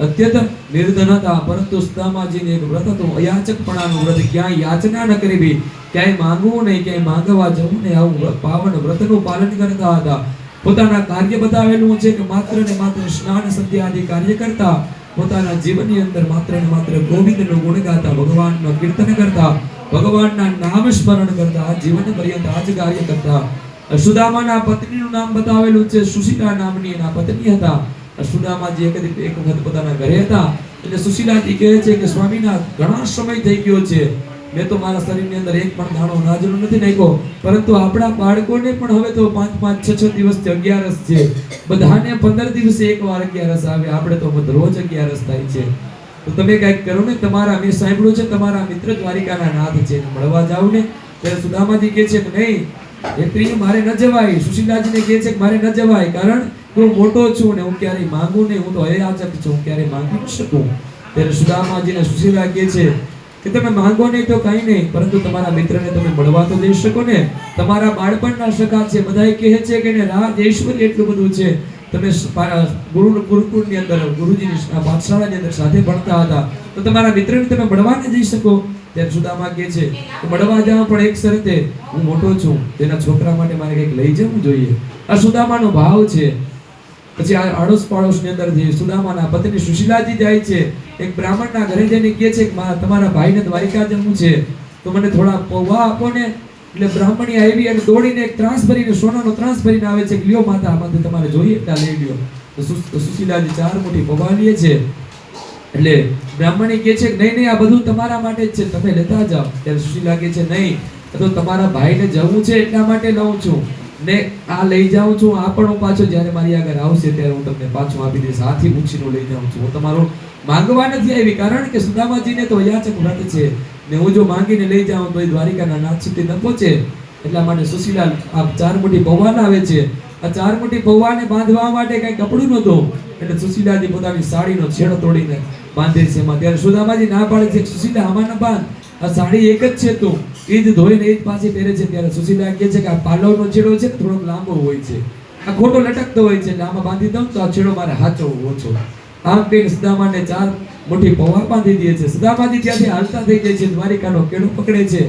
અત્યંત નિર્ધન હતા, પરંતુ સુદામાજીને એક વ્રત હતું, અયાચકપણાનું વ્રત. ક્યાંય યાચના ન કરવી, ક્યાંય માંગવું નહીં, ક્યાંય માંગવા જવું નહીં, આવું પાવન વ્રતનું પાલન કરતા હતા. પોતાના કાર્ય બતાવેલું છે કે માત્ર ને માત્ર સ્નાન સંધ્યા આદિ કાર્ય કરતા, પોતાના જીવનની અંદર માત્ર ને માત્ર ગોવિંદનું ગુણ ગાતા, ભગવાનનું કીર્તન કરતા, ભગવાનના નામ સ્મરણ કરતા, જીવન પર્યંત આ જ કાર્ય કરતા. સુદામાના પત્નીનું નામ બતાવેલું છે, સુશીલા નામની એના પત્ની હતા. સુદામાજી એક વખત પોતાના ઘરે હતા એટલે સુશીલાજી કહે છે કે સ્વામીના ઘણા સમય થઈ ગયો છે, મેં તો મારા શરીરની અંદર એક પણ દાણો અનાજનો નથી નાખ્યો, પરંતુ આપણા બાળકોને પણ હવે તો 5-5, 6-6 દિવસથી 11 છે, બધાને 15 દિવસે એકવાર 11 આવે, આપણે તો રોજ 11 થાય છે. તો તમે કંઈક કરો ને, તમારા મેં સાંભળ્યું છે તમારા મિત્ર દ્વારિકાના નાથ છે, મળવા જાવ ને. ત્યારે સુદામાજી કહે છે કે નહીં એ પ્રિય મારે ન જવાય. સુશીલાજીને કહે છે કે મારે ન જવાય, કારણ કે હું મોટો છું ને હું ક્યારેય માંગુ નહીં, હું તો અયાચક છું, હું ક્યારેય માંગી ન શકું. ત્યારે સુદામાજીને સુશીલા કહે છે કે તમે માંગો નહીં તો કંઈ નહીં, પરંતુ તમારા મિત્રને તમે મળવા તો જઈ શકો ને. તમારા બાળપણના સખા છે, બધાય કહે છે કે એને રાજ ઐશ્વર્ય એટલું બધું છે, તમે ગુરુકુળની અંદર ગુરુજીની પાઠશાળાની અંદર સાથે ભણતા હતા, તો તમારા મિત્રને તમે મળવા ન જઈ શકો. ત્યારે સુદામા કહે છે કે મળવા જાવ પણ એક શરતે, હું મોટો છું, તેના છોકરા માટે મારે કંઈક લઈ જવું જોઈએ. આ સુદામાનો ભાવ છે. પછી આ આડોશ પાડોશની અંદરથી સુદામાના પત્ની સુશીલાજી જાય છે, એક બ્રાહ્મણના ઘરે જઈને કહે છે કે તમારા ભાઈને દ્વારિકા જવું છે, તો મને થોડા પૌવા આપો ને. એટલે બ્રાહ્મણી આવી અને દોડીને એક ત્રાસ ભરીને, સોનાનો ત્રાસ ભરીને આવે છે કે લ્યો માતા, આમાંથી તમારે જોઈએ એટલા લઈ લ્યો. તો સુશીલાજી 4 મુઠ્ઠી પૌવા લે છે. એટલે બ્રાહ્મણી કહે છે કે નહીં, આ બધું તમારા માટે જ છે, તમે લેતા જાઓ. ત્યારે સુશીલા કહે છે નહીં, તો તમારા ભાઈને જવું છે એટલા માટે લઉં છું ને, આ લઈ જાઉં છું, આ પણ હું પાછો જ્યારે મારી આગળ આવશે ત્યારે હું તમને પાછું આપી દઈશ, હાથી ઉછીનું લઈ જાઉં છું, હું તમારું માંગવા નથી આવી. કારણ કે સુદામાજીને તો અયાચક વ્રત છે, ને હું જો માંગીને લઈ જાઉં તો એ દ્વારિકાના નાથ સુધી ન પહોંચે, એટલા માટે સુશીલા આ 4 મુઠ્ઠી પૌવા લાવે છે. આ 4 મુઠ્ઠી પૌવાને બાંધવા માટે કઈ કપડું નહોતું, એટલે સુશીલાજી પોતાની સાડીનો છેડો તોડીને બાંધે છે. એમાં ત્યારે સુદામાજી ના પાડે છે, સુશીલા આમાં ન બાંધ, આ સાડી એક જ છે, તું એ જ ધોઈને એ જ પાછી પહેરે છે. ત્યારે સુશીલા કહે છે કે આ પાલવનો છેડો છે થોડોક લાંબો હોય છે, આ ખોટો લટકતો હોય છે, એટલે આમાં બાંધી દઉં તો આ છેડો મારે હાચો ઓછો. આમ કહીને સુદામાને 4 મુઠ્ઠી પૌવા બાંધી દે છે. સુદામાજી ત્યાંથી હાલતા થઈ જાય છે, દ્વારિકાનો કેળો પકડે છે,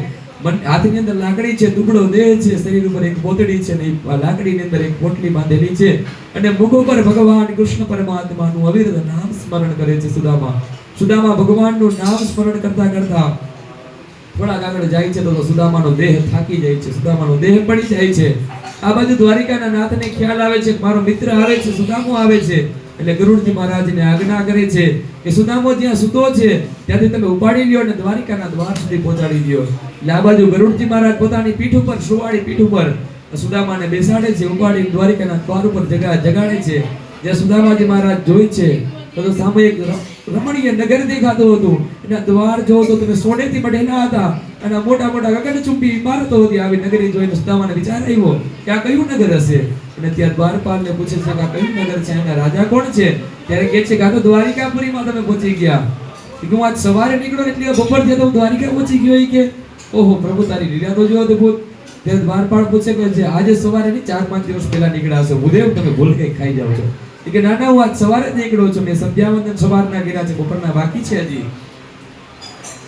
હાથની અંદર લાકડી છે, ટુકડો દેહ છે, શરીર ઉપર એક પોતડી છે ને એ લાકડીની અંદર એક પોટલી બાંધેલી છે, અને મુખ ઉપર ભગવાન કૃષ્ણ પરમાત્માનું અવિરત નામ સ્મરણ કરે છે. સુદામા ભગવાનનું નામ સ્મરણ કરતા કરતા થોડાક આગળ જાય છે તો સુદામાનો દેહ થાકી જાય છે, સુદામાનો દેહ પડી જાય છે. આ બાજુ દ્વારિકાના નાથને ખ્યાલ આવે છે કે મારો મિત્ર આવે છે, સુદામો આવે છે, એટલે ગરુડજી મહારાજને આજ્ઞા કરે છે કે સુદામો જ્યાં સૂતો છે ત્યાંથી તમે ઉપાડી લ્યો અને દ્વારિકાના દ્વાર સુધી પહોંચાડી દો. એટલે આ બાજુ ગરુડજી મહારાજ પોતાની પીઠ ઉપર, સુવાળી પીઠ ઉપર સુદામાને બેસાડે છે, ઉપાડી દ્વારિકાના દ્વાર ઉપર જગાડે છે. જ્યાં સુદામાજી મહારાજ જોઈ છે તો સામે એક રમણીય નગર દેખાતું હતું. એના દ્વાર જો તો તમે સોનેથી બનેલા હતા અને મોટા મોટા ગગનચુંબી ઇમારતો હતી. આવી નગરી જોઈને સુદામાને વિચાર આવ્યો કે આ કયું નગર હશે, અને ત્યાં દ્વારપાલને પૂછે છે કે આ કયું નગર છે, એના રાજા કોણ છે? ત્યારે કહે છે કે આ તો દ્વારિકાપુરીમાં તમે પહોંચી ગયા. કે હું આજ સવારે નીકળ્યો એટલે બપોર થયો તો હું દ્વારિકા પહોંચી ગયો. કે ઓહો પ્રભુ તારી લીલા તો જો અદભુત. ત્યારે દ્વારપાલ પૂછે કે આજે સવારે નહીં 4-5 દિવસ પહેલા નીકળ્યા છો ભૂદેવ, તમે ભૂલ કઈ ખાઈ જાવ છો? કે ના ના, હું આજ સવારે જ નીકળ્યો છું, મેં સંધ્યાવંદન સવારના કર્યા છે, બપોરના બાકી છે હજી.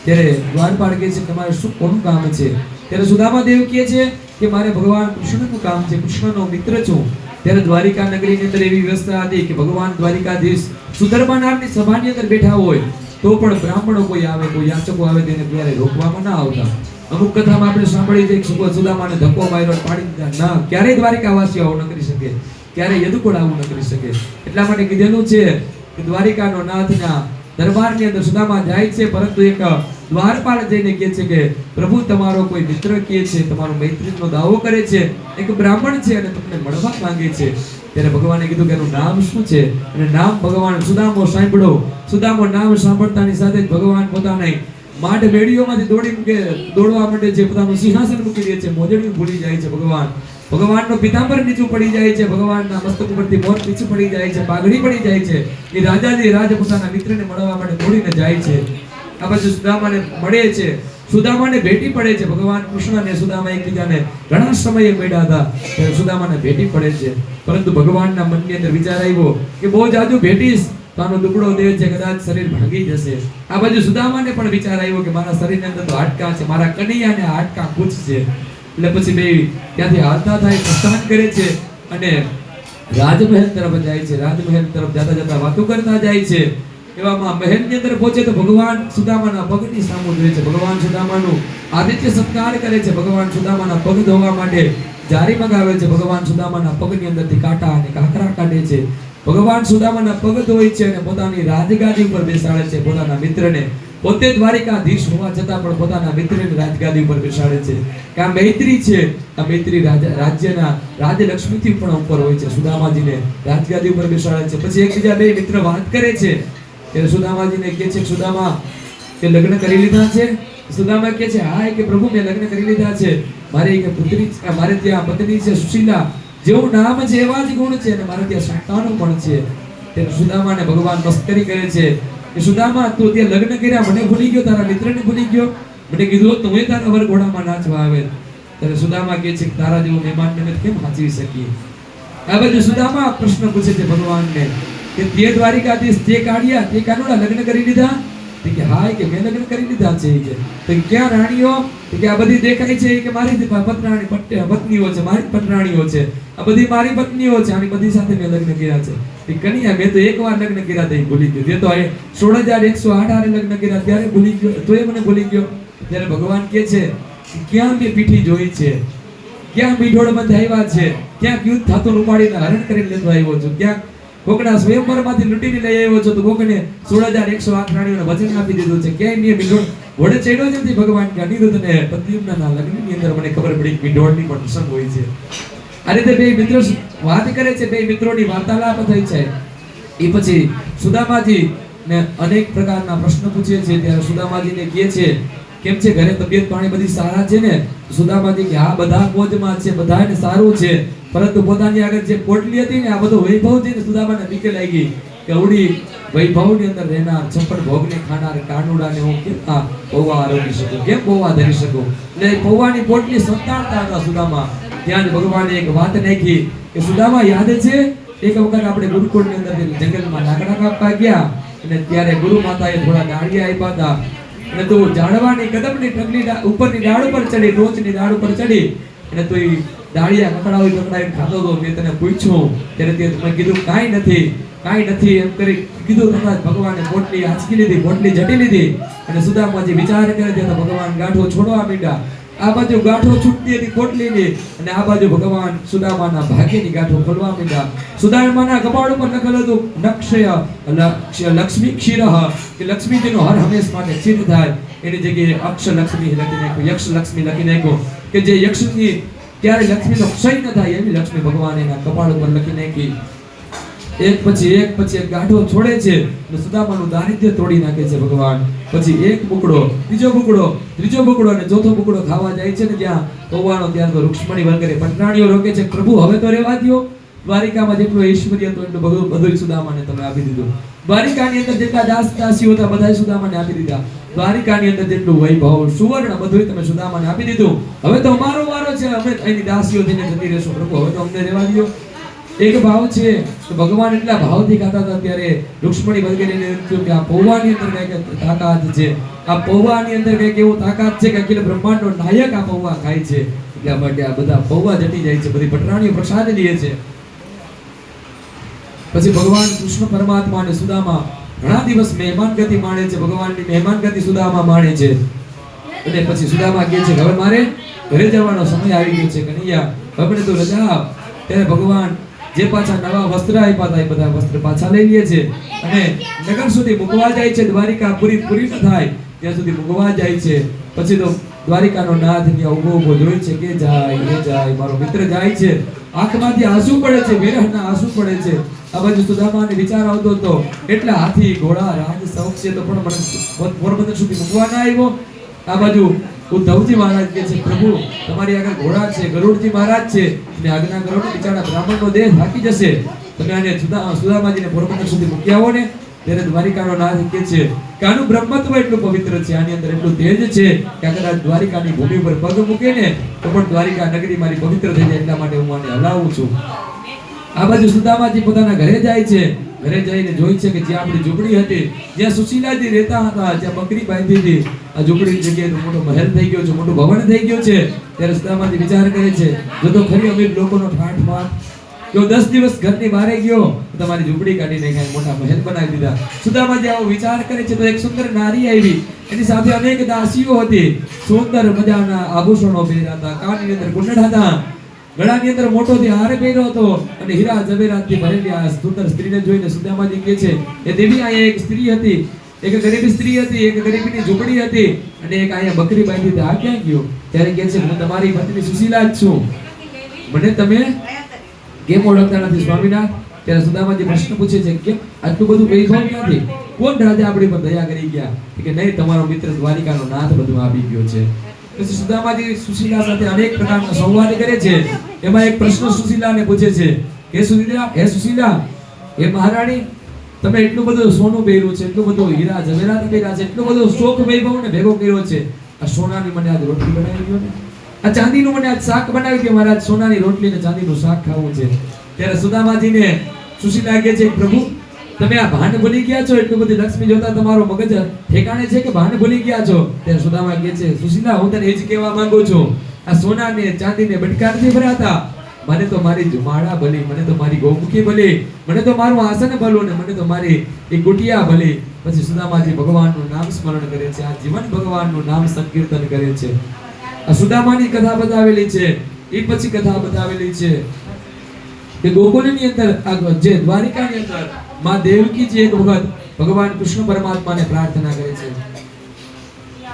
ત્યારે દ્વારપાળ કહે છે તમારે શું કોનું કામ છે? ત્યારે સુદામા દેવ કહે છે કે મારે ભગવાન કૃષ્ણનું કામ છે, કૃષ્ણનો મિત્ર છું. ત્યારે દ્વારિકા નગરીની અંદર એવી વ્યવસ્થા હતી કે ભગવાન દ્વારિકાધીશ સુધર્મા નામની સભાની અંદર બેઠા હોય તો પણ બ્રાહ્મણો કોઈ આવે, કોઈ યાચકો આવે તેને ક્યારે રોકવામાં ના આવતા. અમુક કથામાં આપણે સાંભળી છે કે સુદામાને ધક્કો માર્યો, પાડી દીધા. ના, ક્યારેય દ્વારિકાવાસીઓ આવું ન કરી શકે, ક્યારે યદુકુળ આવું ન કરી શકે. એટલા માટે કીધેલું છે કે દ્વારિકાનો નાથના દરબારની અંદર સુદામા જાય છે, પરંતુ એક દ્વારપાળ જઈને કહે છે કે પ્રભુ તમારો કોઈ મિત્ર કહે છે, તમારો મૈત્રીનો દાવો કરે છે, એક બ્રાહ્મણ છે અને તમને મળવા માંગે છે. ત્યારે ભગવાને કીધું કે એનું નામ શું છે? અને નામ ભગવાન સુદામો સાંભળો. સુદામો નામ સાંભળતાની સાથે જ ભગવાન પોતાની માઠ મેળીઓમાંથી દોડવા માટે છે, પોતાનું સિંહાસન મૂકી દે છે, મોજડી ભૂલી જાય છે. ભગવાનનો પિતાંબર નીચું પડી જાય છે, ભગવાનના મસ્તક ઉપરથી મોર નીચું પડી જાય છે, પાઘડી પડી જાય છે. એ રાજાજી રાજ પોતાના મિત્રને મળવા માટે દોડીને જાય છે. આ બાજુ સુદામાને મળે છે, સુદામાને ભેટી પડે છે. ભગવાન કૃષ્ણ અને સુદામા એકબીજાને ઘણા સમયે મળ્યા હતા, ત્યારે સુદામાને ભેટી પડે છે. પરંતુ ભગવાનના મનની અંદર વિચાર આવ્યો કે બહુ જાજુ ભેટીશ તો આનો દુબળો દેહ છે, કદાચ શરીર ભાંગી જશે. આ બાજુ સુદામાને પણ વિચાર આવ્યો કે મારા શરીરની અંદર તો હાડકાં છે, મારા કનૈયાને હાડકાં પૂછશે. એટલે પછી બે ત્યાંથી હાલતા થાય, પ્રસ્થાન કરે છે અને રાજમહેલ તરફ જાય છે. રાજમહેલ તરફ જતા જતા વાતો કરતા જાય છે. એવામાં મહેલની અંદર પહોંચે તો ભગવાન સુદામાના પગની સામુ જોઈ છે. ભગવાન સુદામાનું આદિત્ય સત્કાર કરે છે. ભગવાન સુદામાના પગ ધોવા માટે જારી મગાવે છે. ભગવાન સુદામાના પગની અંદરથી કાંટા અને કાંકરા કાઢે છે. ભગવાન સુદામાના પગ ધોય છે અને પોતાની રાજગાદી ઉપર બેસાડે છે. પોતાના મિત્રને, પોતે દ્વારિકાધીશ હોવા છતાં પણ પોતાના મિત્રને રાજગાદી ઉપર બેસાડે છે. કે આ મૈત્રી છે, આ મૈત્રી રાજ્યના રાજલક્ષ્મીથી પણ ઉપર હોય છે. સુદામાજીને રાજગાદી ઉપર બેસાડે છે. પછી એકબીજા બે મિત્ર વાત કરે છે. ત્યારે સુદામાજીને કહે છે સુદામા કે લગ્ન કરી લીધા છે? સુદામા કહે છે હા, કે પ્રભુ મેં લગ્ન કરી લીધા છે. મારી એક પુત્રી, મારે ત્યાં પત્ની છે સુશીલા, જેવું નામ છે એવા જ ગુણ છે, અને મારે ત્યાં સંતાનો પણ છે. ત્યારે સુદામાને ભગવાન મસ્કરી કરે છે કે સુદામા તું ત્યાં લગ્ન કર્યા મને ભૂલી ગયો, તારા મિત્રને ભૂલી ગયો? મને કીધું તો હું તારા વરઘોડામાં નાચવા આવે. ત્યારે સુદામા કહે છે કે તારા જેવો મહેમાનને મેં કેમ સાચવી શકીએ? આ બાજુ સુદામા પ્રશ્ન પૂછે છે ભગવાનને કે તે દ્વારિકાધીશ તે કાઢ્યા, તે કાનોડા લગ્ન કરી લીધા? કે હા, કે મેં લગ્ન કરી લીધા છે. કે ક્યાં રાણીઓ? કે આ બધી દેખાય છે કે મારી પત્નીઓ છે, મારી પટરાણીઓ છે, આ બધી મારી પત્નીઓ છે, આની બધી સાથે મેં લગ્ન કર્યા છે. કન્યા મેં તો એકવાર લગ્ન કર્યા તે ભૂલી ગયો. તે તો 16,108 લગ્ન કર્યા ત્યારે ભૂલી ગયો, તો એ મને ભૂલી ગયો. ત્યારે ભગવાન કહે છે ક્યાં મેં પીઠી જોઈ છે, ક્યાં મીઠોળમાં આવ્યા છે, ક્યાં યુદ્ધ થતું ઉપાડીને હરણ કરીને લેતો આવ્યો છું, ક્યાં કોકના સ્વયંવરમાંથી લૂંટીને લઈ આવ્યો છો, તો કોકને 16,108 રાણીઓને વચન આપી દીધું છે. ક્યાંય મેં મીઠોળ ઘોડે ચડ્યો જ નથી. ભગવાન કે અનિરુદ્ધ અને પ્રદ્યુમ્નના લગ્નની અંદર મને ખબર પડી કે મીઠોળની પણ પ્રસંગ હોય છે. આ રીતે બે મિત્રો વાત કરે છે, બે મિત્રોની વાર્તાલાપ થઈ છે. એ પછી સુદામાજી ને અનેક પ્રકારના પ્રશ્ન પૂછે છે. ત્યારે સુદામાજીને કહે છે કેમ છે ઘરે તબિયત પાણી બધી સારા છે ને? સુદામાજી કે હા બધા મોજમાં છે, બધાને સારું છે, પરંતુ પોતાની આગળ જે પોટલી હતી ને આ બધો વૈભવ છે ને સુદામાને બીકે લાગી કે ઉડી વૈભવની અંદર રહેનાર છપ્પન ભોગને ખાનાર કાનુડાને હું કેમ પૌવા આરોગી શકું, કેમ પૌવા ધરી શકું? એટલે પૌવાની પોટલી સંતાડતા હતા સુદામા. ત્યાં જ ભગવાને એક વાત નાખી કે સુદામા યાદ છે એક વખત આપણે ગુરુકુળની અંદર જંગલમાં લાકડા કાપવા ગયા અને ત્યારે ગુરુ માતાએ થોડા ડાળિયા આપ્યા હતા અને તું ઝાડવાની કદમની ટગલી ઉપરની ડાળ ઉપર ચડી, ટોચની ડાળ ઉપર ચડી અને તું ઈ ડાળિયા કકડાવી ખાતો હતો. મેં તને પૂછ્યું ત્યારે તે તમે કીધું કાંઈ નથી એમ કરી કીધું. તરત ભગવાને પોટલી આંચકી લીધી, પોટલી જટી લીધી અને સુદામાજી વિચાર કરે છે તો ભગવાન ગાંઠો છોડવા માંડ્યા. આ બાજુ ગાંઠો છૂટતી હતી પોટલીની અને આ બાજુ ભગવાન સુદામાના ભાગ્યની ગાંઠો ખોલવા માંડ્યા. સુદામાના કપાળ ઉપર લખેલું હતું લક્ષ્ય લક્ષ્મી ક્ષીરઃ, કે લક્ષ્મીજીનો હર હંમેશ માટે ક્ષીર થાય. એની જગ્યાએ અક્ષ લક્ષ્મી લખી નાખ્યું, યક્ષ લક્ષ્મી લખી નાખ્યું કે જે યક્ષની ત્યારે લક્ષ્મીનો ક્ષય ન થાય એવી લક્ષ્મી ભગવાન એના કપાળ ઉપર લખી નાખી. એક પછી એક ગાંઠો છોડે છે અને સુદામાનું દારિદ્ર્ય તોડી નાખે છે ભગવાન. પછી એક બુકડો, ત્રીજો બુકડો અને ચોથો બુકડો ખાવા જાય છે ને જ્યાં પૌવાનો, ત્યાં તો રૂક્ષ્મણી વગેરે પટરાણીઓ રોકે છે. પ્રભુ હવે તો રહેવા દ્યો, દ્વારિકામાં જેટલું ઐશ્વર્ય હતું એટલું બધું સુદામાને તમે આપી દીધું. દ્વારિકાની અંદર જેટલા દાસ દાસીઓ હતા બધા સુદામાને આપી દીધા. દ્વારિકાની અંદર જેટલું વૈભવ સુવર્ણ બધું તમે સુદામાને આપી દીધું. હવે તો અમારો વારો છે, અમે અહીંની દાસીઓ થઈને જતી રહેશું. પ્રભુ હવે તો અમને રહેવા દ્યો. એક ભાવ છે તો ભગવાન એટલા ભાવથી ખાતા હતા ત્યારે રૂક્ષ્મણી વગેરેને કહ્યું કે આ પૌવાની અંદર કઈક તાકાત છે, આ પૌવાની અંદર કઈક એવું તાકાત છે કે અખિલ બ્રહ્માંડનો નાયક આ પૌવા ખાય છે. એટલા માટે આ બધા પૌવા જટી જાય છે, બધી પટરાણીઓ પ્રસાદ લે છે. પછી ભગવાન કૃષ્ણ પરમાત્મા અને સુદામા ઘણા દિવસ મહેમાનગતિ માણે છે. ભગવાનની મહેમાનગતિ સુદામા માણે છે અને પછી સુદામા કહે છે હવે મારે ઘરે જવાનો સમય આવી ગયો છે, કનૈયા હવે તો રજા આપ. ત્યારે ભગવાન જે પાછા નવા વસ્ત્ર આપ્યા હતા એ બધા વસ્ત્ર પાછા લઈ લે છે અને નગર સુધી મૂકવા જાય છે. દ્વારિકા પૂરી ન થાય ત્યાં સુધી મૂકવા જાય છે. પછી તો દ્વારિકાનો નાથ ત્યાં ઊભો જોઈ છે કે જાય મારો મિત્ર જાય છે. આંખમાંથી આંસુ પડે છે, વિરહના આંસુ પડે છે. આ બાજુ સુદામાને વિચાર આવતો હતો એટલા હાથી ઘોડા રાજ શૌક છે તો પણ મને પોરબંદર સુધી મૂકવા ના આવ્યો. આ બાજુ ઉદ્ધવજી મહારાજ કહે છે પ્રભુ તમારી આગળ ઘોડા છે, ગરુડજી મહારાજ છે અને આજ્ઞા કરો ને બિચારા બ્રાહ્મણનો દેહ થાકી જશે, તમે આને સુદામાજીને પોરબંદર સુધી મૂકી આવો ને. ત્યારે દ્વારિકાનો નાથ કહે છે કે આનું બ્રહ્મત્વ એટલું પવિત્ર છે, આની અંદર એટલું તેજ છે કે કદાચ દ્વારિકાની ભૂમિ ઉપર પગ મૂકે ને તો પણ દ્વારિકા નગરી મારી પવિત્ર થઈ જાય, એટલા માટે હું આને હલાવું છું. આ બાજુ સુદામાજી પોતાના ઘરે જાય છે. ઘરે જઈને જોઈ છે કે જ્યાં આપણી ઝૂંપડી હતી, જ્યાં સુશીલાજી રહેતા હતા, જ્યાં બકરી બાંધી હતી, આ ઝૂંપડી જગ્યાએ તો મોટો મહેલ થઈ ગયો છે, મોટું ભવન થઈ ગયું છે. ત્યારે સુદામાજી વિચાર કરે છે જો તો ખરી અમીર લોકોનો ઠાઠ માર જો 10 દિવસ ઘરની બહાર ગયો તો તમારી ઝૂંપડી કાઢી નાખી મોટા મહેલ બનાવી દીધા. સુદામાજી આવો વિચાર કરે છે તો એક સુંદર નારી આવી, એની સાથે અનેક દાસીઓ હતી, સુંદર મજાના આભૂષણો પહેર્યા હતા, કાનની અંદર કુંડળ હતા, ગળાની અંદર મોટો હાર પહેર્યો હતો અને હીરા જવેરાતથી ભરેલી આ સુંદર સ્ત્રીને જોઈને સુદામાજી કહે છે એ દેવી અહીંયા એક સ્ત્રી હતી, એક ગરીબી સ્ત્રી હતી, એક ગરીબીની ઝૂંપડી હતી અને એક અહીંયા બકરી બાંધી હતી, આ ક્યાં ગયો? ત્યારે કહે છે હું તમારી પત્ની સુશીલા જ છું, મને તમે કેમ ઓળખતા નથી સ્વામીનાથ? ત્યારે સુદામાજી પ્રશ્ન પૂછે છે કેમ આટલું બધું વૈભવ ક્યાંથી? કોણ રાજા આપણી પર દયા કરી ગયા? કે નહીં તમારો મિત્ર દ્વારિકાનો નાથ બધું આપી ગયો છે. પછી સુદામાજી સુશીલા સાથે અનેક પ્રકારના સંવાદ કરે છે. એમાં એક પ્રશ્ન સુશીલાને પૂછે છે હે સુશીલા હે મહારાણી તમે એટલું બધું સોનું પહેર્યું છે, એટલું બધું હીરા જવેરાત પહેર્યા છે, એટલું બધું શોખ વૈભવને ભેગો કર્યો છે, આ સોનાની મને આજ રોટલી બનાવી દો ને, આ ચાંદીનું મને આજ શાક બનાવી દો, મારે આજ સોનાની રોટલી ને ચાંદીનું શાક ખાવું છે. ત્યારે સુદામાજીને સુશીલા કહે છે પ્રભુ તમે આ ભાન ભૂલી ગયા છો, એટલું બધી લક્ષ્મી જોતા તમારો મગજ ઠેકાણે છે કે ભાન ભૂલી ગયા છો? ત્યારે સુદામા કહે છે સુશીલા હું તને એ જ કહેવા માંગુ છું, આ સોનાને ચાંદીને બટકારથી ભરાતા મને તો મારી જુમાડા ભલી, મને તો મારી ગૌમુખી ભલી, મને તો મારું આસન ભલું ને મને તો મારી એ કુટિયા ભલી. પછી સુદામાજી ભગવાનનું નામ સ્મરણ કરે છે, આ જીવન ભગવાનનું નામ સંકીર્તન કરે છે. આ સુદામાની કથા બતાવેલી છે. એ પછી કથા બતાવેલી છે કે ગોકુળની અંદર જે દ્વારિકાની અંદર માં દેવકીજી એક વખત ભગવાન કૃષ્ણ પરમાત્માને પ્રાર્થના કરે છે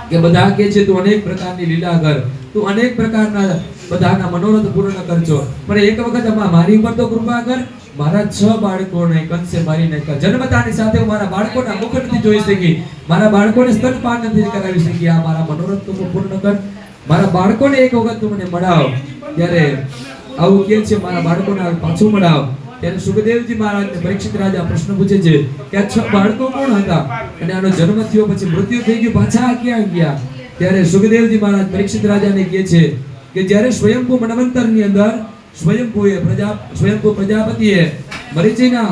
કે બધા કહે છે તું અનેક પ્રકારની લીલા કર, તું અનેક પ્રકારના બધાના મનોરથ પૂર્ણ કરજો, પણ એક વખત મારી ઉપર તો કૃપા કર, મારા 6 બાળકોને કંસે મારી નાખ્યા. જન્મતાની સાથે હું મારા બાળકોના મુખ નથી જોઈ શકી, મારા બાળકોને સ્તનપાન નથી કરાવી શકી. આ મારા મનોરથ તું પૂર્ણ કર. મારા બાળકોને એક વખત તું મને મળાવ. ત્યારે આવું કહે છે, મારા બાળકોને પાછું મળાવ. ત્યારે સુખદેવજી મહારાજને પરીક્ષિત રાજા પ્રશ્ન પૂછે છે કે આ 6 બાળકો કોણ હતા અને આનો જન્મ થયો પછી મૃત્યુ થઈ ગયું, પાછા ક્યાં ગયા? ત્યારે સુખદેવજી મહારાજ પરીક્ષિત રાજાને કહે છે કે જ્યારે સ્વયંભૂ મન્વંતરની અંદર સ્વયંભૂ પ્રજાપતિએ મરીચીના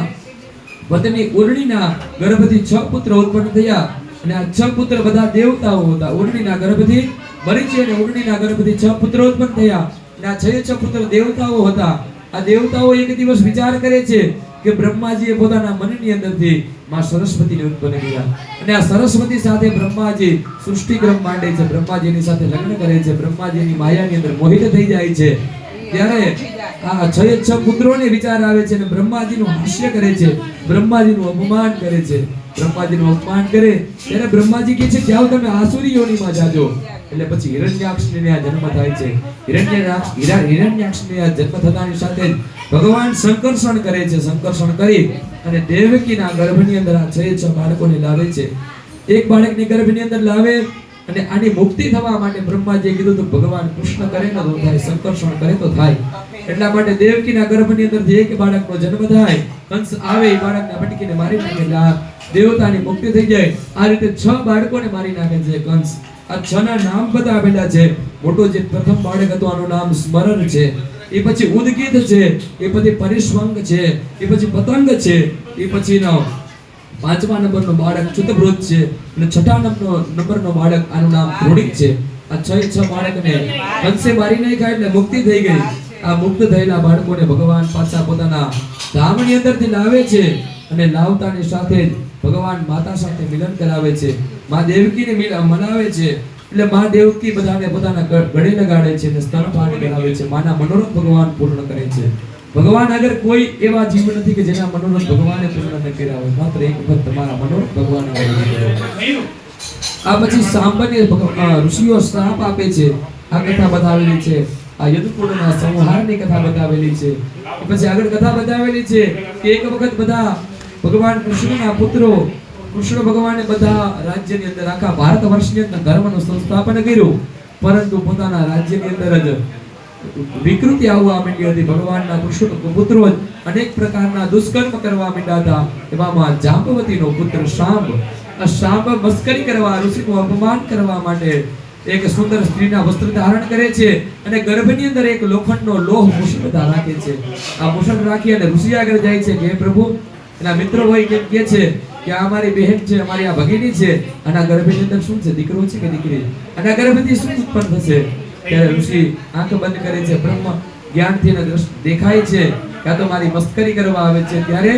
પત્ની ઉર્ણીના ગર્ભથી 6 પુત્ર ઉત્પન્ન થયા અને આ 6 પુત્ર બધા દેવતાઓ હતા. ઉર્ણીના ગર્ભથી મરીચી અને ઉર્ણીના ગર્ભથી 6 પુત્ર ઉત્પન્ન થયા અને આ 6 પુત્ર દેવતાઓ હતા. આ દેવતાઓ એક દિવસ વિચાર કરે છે કે બ્રહ્માજીએ પોતાના મનની અંદરથી માં સરસ્વતીને ઉત્પન્ન કર્યા અને આ સરસ્વતી સાથે બ્રહ્માજી સૃષ્ટિક્રમ માંડે છે. બ્રહ્માજીની સાથે લગ્ન કરે છે. બ્રહ્માજીની માયાની અંદર મોહિત થઈ જાય છે. ત્યારે આ 6 પુત્રોને વિચાર આવે છે અને બ્રહ્માજીનું હાસ્ય કરે છે, બ્રહ્માજીનું અપમાન કરે છે. બ્રહ્માજીનું અપમાન કરે ત્યારે બ્રહ્માજી કહે છે કે આવ તમે આસુરી યોનિમાં જાજો. એટલે પછી હિરણ્યાક્ષને આ જન્મ થાય છે. હિરણ્યાક્ષને આ જન્મ થતાની સાથે જ ભગવાન સંકર્ષણ કરે છે. સંકર્ષણ કરી અને દેવકીના ગર્ભની અંદર આ 6 બાળકોને લાવે છે. એક બાળકની ગર્ભની અંદર લાવે અને આની મુક્તિ થવા માટે બ્રહ્માજીએ કીધું તો ભગવાન કૃષ્ણ કરે ને તો થાય, સંકર્ષણ કરે તો થાય. એટલા માટે દેવકીના ગર્ભની અંદરથી એક બાળકનો જન્મ થાય. કંસ આવે, એ બાળકને પટકીને મારી નાખે એટલે આ દેવતાની મુક્તિ થઈ જાય. આ રીતે 6 બાળકોને મારી નાખે છે કંસ. આ 6 ના નામ બધા આપેલા છે. મોટો જે પ્રથમ બાળક હતો આનું નામ સ્મરણ છે. એ પછી ઉદગીત છે. એ પછી પરિશ્વંગ છે. એ પછી પતંગ છે. એ પછીનો 5મા નંબરનો બાળક ચતુર્ભુજ છે અને 6ઠા નંબરનો બાળક આનું નામ ધ્રુડિક છે. આ 6 બાળકને કંસે મારી નાખ્યા એટલે મુક્તિ થઈ ગઈ. આ મુક્ત થયેલા બાળકોને ભગવાન પાછા પોતાના ધામની અંદરથી લાવે છે અને લાવતાની સાથે જ ભગવાન માતા સાથે મિલન કરાવે છે. માં દેવકીને મનાવે છે. એટલે માં દેવકી બધાને પોતાના ગળે લગાડે છે અને સ્તનપાન કરાવે છે. માના મનોરથ ભગવાન પૂર્ણ કરે છે. ભગવાન આગળ કોઈ એવા જીવ નથી કે જેના મનોરથ ભગવાને પૂર્ણ ન કર્યા હોય. માત્ર એક વખત તમારા મનોરથ ભગવાન આ પછી સાંભળીએ ઋષિઓ શ્રાપ આપે છે. આ કથા બતાવેલી છે. આ યદુકુળના સંહારની કથા બતાવેલી છે. પછી આગળ કથા બતાવેલી છે કે એક વખત બધા ભગવાન કૃષ્ણના પુત્રો કૃષ્ણ ભગવાને બધા રાજ્યની અંદર આખા ભારત વર્ષની અંદર ધર્મનું સંસ્થાપન કર્યું, પરંતુ પોતાના રાજ્યની અંદર જ વિકૃતિ આવવા માંડી હતી. ભગવાનના કૃષ્ણ પુત્રો જ અનેક પ્રકારના દુષ્કર્મ કરવા માંડ્યા હતા. એવામાં જાંબવતીનો પુત્ર શાંબ, આ શાંબ મસ્કરી કરવા, ઋષિનું અપમાન કરવા માટે એક સુંદર સ્ત્રીના વસ્ત્ર ધારણ કરે છે અને ગર્ભની અંદર એક લોખંડનો લોહ મુસળ રાખે છે. આ મુસળ રાખી અને ઋષિ આગળ જાય છે કે હે પ્રભુ, એના મિત્રો હોય કે કહે છે કે આ અમારી બહેન છે, અમારી આ ભગીની છે, આના ગર્ભની અંદર શું છે, દીકરો છે કે દીકરી, આના ગર્ભથી શું ઉત્પન્ન થશે? ત્યારે ઋષિ આંખ બંધ કરે છે. બ્રહ્મ જ્ઞાનથી દેખાય છે કે આ તો મારી મસ્કરી કરવા આવે છે. ત્યારે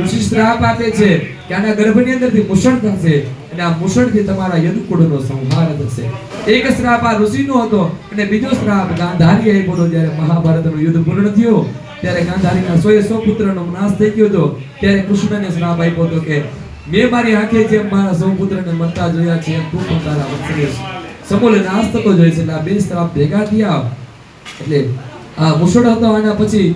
ઋષિ શ્રાપ આપે છે કે આના ગર્ભની અંદરથી મુસળ થશે અને આ મુસળથી તમારા યદુકુળનો સંહાર થશે. એક શ્રાપ આ ઋષિનો હતો અને બીજો શ્રાપ ગાંધારી આપ્યો હતો. જ્યારે મહાભારતનું યુદ્ધ પૂર્ણ થયું ત્યારે ગાંધારીના 100 પુત્રનો નાશ થઈ ગયો હતો. ત્યારે કૃષ્ણને શ્રાપ આપ્યો હતો કે મેં મારી આંખે જેમ મારા 100 પુત્રને મરતા જોયા છે એમ તું પણ તારા વંશને સમૂળ નાશ થતો જોઈ છે. એટલે આ બે શ્રાપ ભેગા થયા. એટલે આ મુસળ હતો. આના પછી